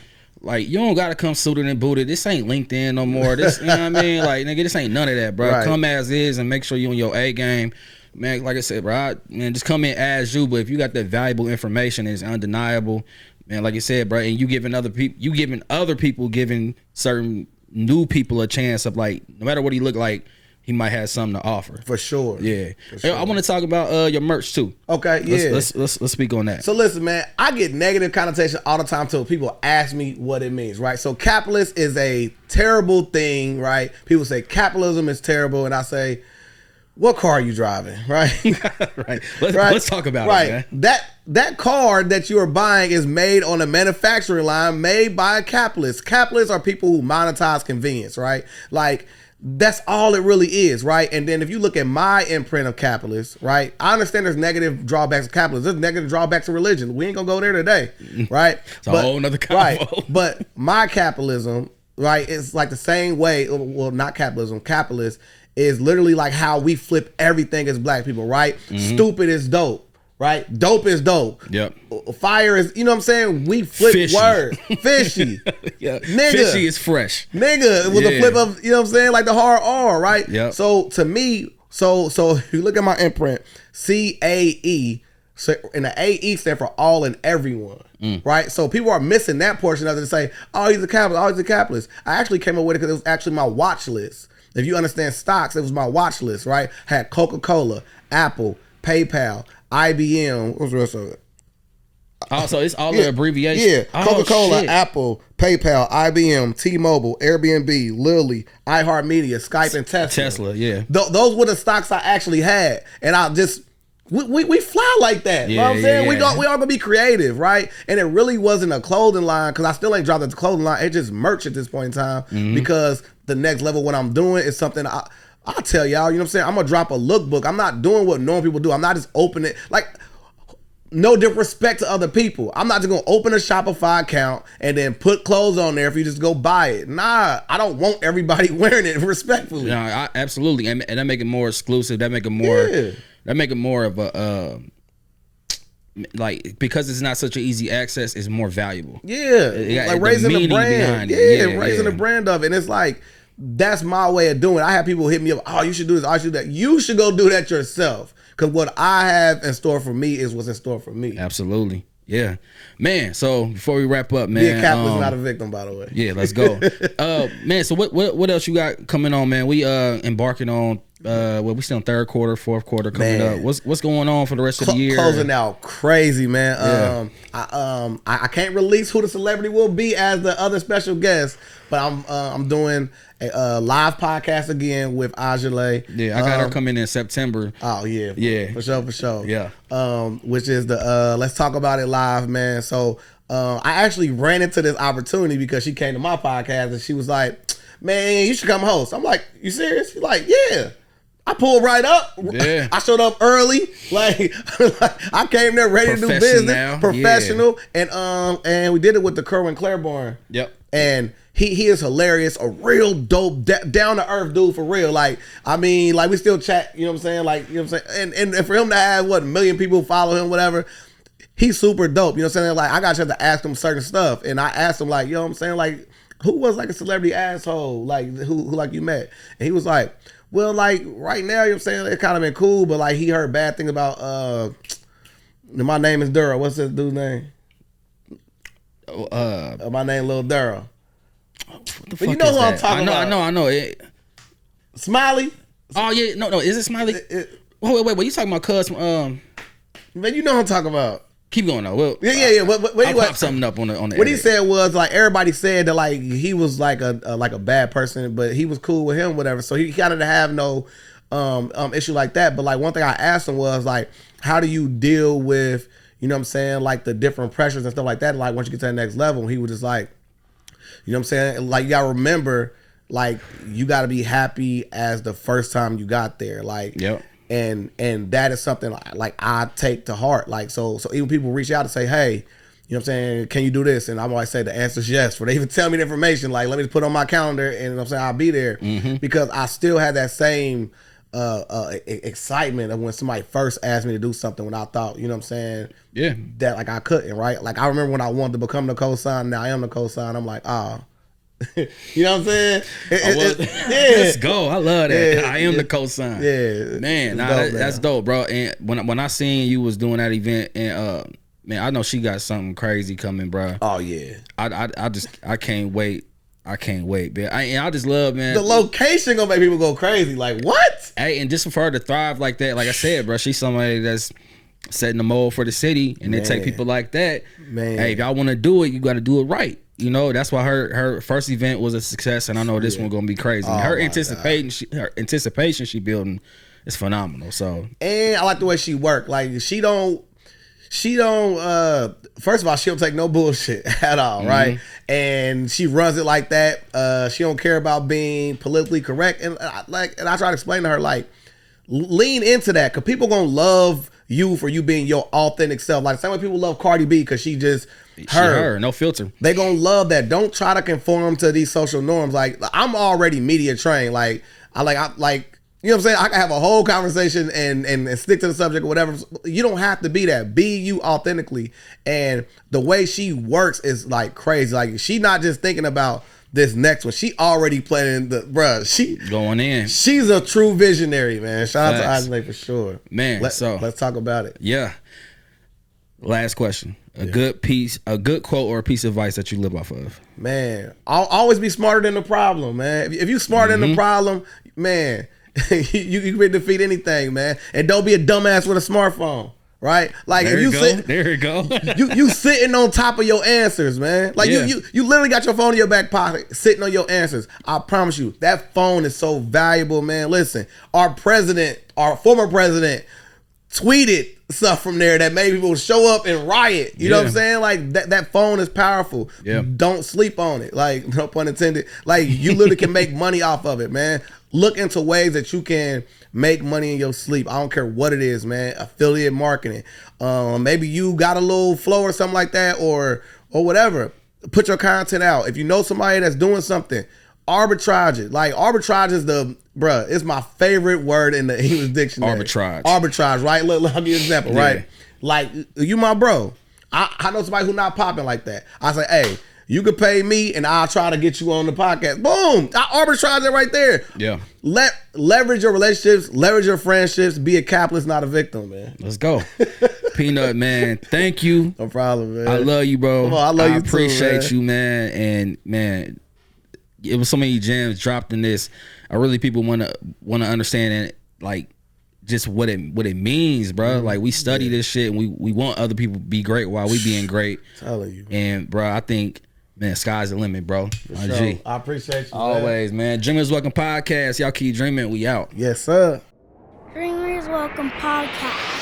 B: you don't gotta come suited and booted. This ain't LinkedIn no more. This, you know what I mean? Like, nigga, this ain't none of that, bro. Right. Come as is and make sure you on your A game. Man, like I said, bro, man, just come in as you. But if you got that valuable information, it's undeniable. Man, like you said, bro, and you giving other people, giving certain new people a chance of, like, no matter what he look like, he might have something to offer. For sure. Yeah. For sure. I want to talk about your merch too. Okay. Yeah. Let's speak on that.
C: So listen, man, I get negative connotation all the time till people ask me what it means, right? So capitalist is a terrible thing, right? People say capitalism is terrible, and I say, what car are you driving, right?
B: Right. Let's talk about it, man.
C: That car that you are buying is made on a manufacturing line made by a capitalist. Capitalists are people who monetize convenience, right? Like, that's all it really is, right? And then if you look at my imprint of capitalists, right? I understand there's negative drawbacks of capitalism. There's negative drawbacks of religion. We ain't gonna go there today, right?
B: It's a whole nother combo.
C: Right. But my capitalism, right, is like the same way, well, not capitalism, capitalist is literally like how we flip everything as black people, right? Stupid is dope. Right? Dope is dope. Yep. Fire is, you know what I'm saying? We flip words. Fishy.
B: Yeah. Nigga. Fishy is fresh.
C: Nigga with a flip of, you know what I'm saying? Like the hard R, right? Yep. So to me, so if you look at my imprint, CAE, so, and the AE stand for all and everyone. Right? So people are missing that portion of it to say, oh, he's a capitalist, oh, he's a capitalist. I actually came up with it because it was actually my watch list. If you understand stocks, it was my watch list, right? Had Coca-Cola, Apple, PayPal, IBM. What's the rest of it?
B: Oh, so it's all the abbreviations.
C: Yeah, Coca-Cola, Apple, PayPal, IBM, T-Mobile, Airbnb, Lilly, iHeartMedia, Skype, and Tesla.
B: Tesla, yeah.
C: Those were the stocks I actually had, and I just we fly like that. You know what I'm saying? We all gonna be creative, right? And it really wasn't a clothing line because I still ain't dropped the clothing line. It's just merch at this point in time because the next level what I'm doing is something I'll tell y'all, you know what I'm saying? I'm going to drop a lookbook. I'm not doing what normal people do. I'm not just opening, like, no disrespect to other people. I'm not just going to open a Shopify account and then put clothes on there if you just go buy it. Nah, I don't want everybody wearing it, respectfully.
B: No, absolutely. And that make it more exclusive. That make it more of a, like, because it's not such an easy access, it's more valuable.
C: Yeah. Like raising the brand. Raising the brand of it. And it's like, that's my way of doing it. I have people hit me up, oh, you should do this, I should do that. You should go do that yourself. Because what I have in store for me is what's in store for me.
B: Absolutely. Yeah. Man, so before we wrap up, man.
C: Be a capitalist, not a victim, by the way.
B: Yeah, let's go. Man, so what else you got coming on, man? We embarking on we still in third quarter, fourth quarter coming up. What's going on for the rest of the year?
C: Closing out crazy, man. I can't release who the celebrity will be as the other special guest, but I'm doing a live podcast again with Ajale.
B: Yeah, I got her coming in September.
C: Oh yeah.
B: Yeah.
C: For sure.
B: Yeah.
C: Which is the Let's Talk About It Live, man. So I actually ran into this opportunity because she came to my podcast and she was like, man, you should come host. I'm like, you serious? She's like, yeah. I pulled right up. Yeah. I showed up early. Like I came there ready to do business. Professional. Yeah. And we did it with the Kerwin Claiborne.
B: Yep.
C: And he is hilarious, a real dope, down to earth dude for real. Like, I mean, like we still chat, you know what I'm saying? Like, you know what I'm saying? And for him to have a million people follow him, whatever, he's super dope. You know what I'm saying? Like, I got to ask him certain stuff. And I asked him, like, you know what I'm saying? Like, who was like a celebrity asshole? Like, who like you met? And he was like, well, like right now, you know what I'm saying? It kind of been cool, but like he heard bad things about my name is Dura. What's this dude's name? My name Lil Durrell.
B: But
C: you know who I'm talking about.
B: I know it.
C: Smiley.
B: Oh yeah, no, is it Smiley? Wait, you talking about Cuz?
C: Man, you know what I'm talking about.
B: Keep going though. Well,
C: yeah.
B: I'll pop something up on the.
C: What he said was like everybody said that like he was like a bad person, but he was cool with him, whatever. So he kind of didn't have no issue like that. But like one thing I asked him was like, how do you deal with, you know what I'm saying, like the different pressures and stuff like that? Like once you get to the next level, he was just like, you know what I'm saying, like you gotta remember, like you gotta be happy as the first time you got there, like.
B: Yep.
C: And that is something like I take to heart. Like so even people reach out and say, hey, you know what I'm saying, can you do this? And I'm always say the answer is yes. For they even tell me the information, like let me just put it on my calendar and you know what I'm saying, I'll be there. Because I still had that same excitement of when somebody first asked me to do something when I thought, you know what I'm saying, that like I couldn't, right? Like I remember when I wanted to become the co-sign, now I am the co-sign, I'm like, you know what I'm saying?
B: Let's go. I love that. I am the co-sign.
C: Yeah,
B: man. That's dope, bro. And when I seen you was doing that event, and man, I know she got something crazy coming, bro.
C: Oh yeah.
B: I can't wait. I can't wait, man. I just love, man.
C: The location gonna make people go crazy. Like what?
B: Hey, and just for her to thrive like that, like I said, bro, she's somebody that's setting the mold for the city, and they take people like that. Man, hey, if y'all want to do it, you got to do it right. You know, that's why her first event was a success, and I know this one gonna be crazy. Her anticipation she building is phenomenal. So, and
C: I like the way she worked. Like she don't. First of all, she don't take no bullshit at all, right? And she runs it like that. She don't care about being politically correct, and I try to explain to her like, lean into that, cause people gonna love you for you being your authentic self. Like the same way people love Cardi B because she just her, no filter. They gonna love that. Don't try to conform to these social norms. Like I'm already media trained. Like I you know what I'm saying? I can have a whole conversation and stick to the subject or whatever. You don't have to be that. Be you authentically. And the way she works is like crazy. Like she not just thinking about this next one. She already planning she going in. She's a true visionary, man. Shout out to Isley for sure. Man, let's talk about it. Yeah. Last question. A good quote or a piece of advice that you live off of. Man, I'll always be smarter than the problem, man. If you smarter than the problem, man, you can defeat anything, man. And don't be a dumbass with a smartphone. Right? Like there you go. you sitting on top of your answers, man. Like you literally got your phone in your back pocket, sitting on your answers. I promise you, that phone is so valuable, man. Listen, our former president tweeted stuff from there that made people show up and riot. You know what I'm saying? Like that phone is powerful. Yeah. Don't sleep on it. Like, no pun intended. Like you literally can make money off of it, man. Look into ways that you can make money in your sleep. I don't care what it is, man. Affiliate marketing. Maybe you got a little flow or something like that, or whatever. Put your content out. If you know somebody that's doing something, arbitrage it. Like arbitrage is it's my favorite word in the English dictionary. Arbitrage, right? Look, I'll give you an example, right? Like you my bro. I know somebody who not popping like that. I say, hey, you could pay me and I'll try to get you on the podcast. Boom. I arbitrage it right there. Yeah. Leverage your relationships, leverage your friendships, be a capitalist, not a victim, man. Let's go. Peanut, man. Thank you. No problem, man. I love you, bro. Come on, I love you too, appreciate you, man. And man, it was so many gems dropped in this. I really people want to understand it, like just what it means, bro. Like we study this shit and we want other people to be great while we being great. Telling you, and bro, I think, man, sky's the limit, bro. Sure. I appreciate you. Always, man. Dreamers Welcome Podcast. Y'all keep dreaming. We out. Yes, sir.
A: Dreamers Welcome Podcast.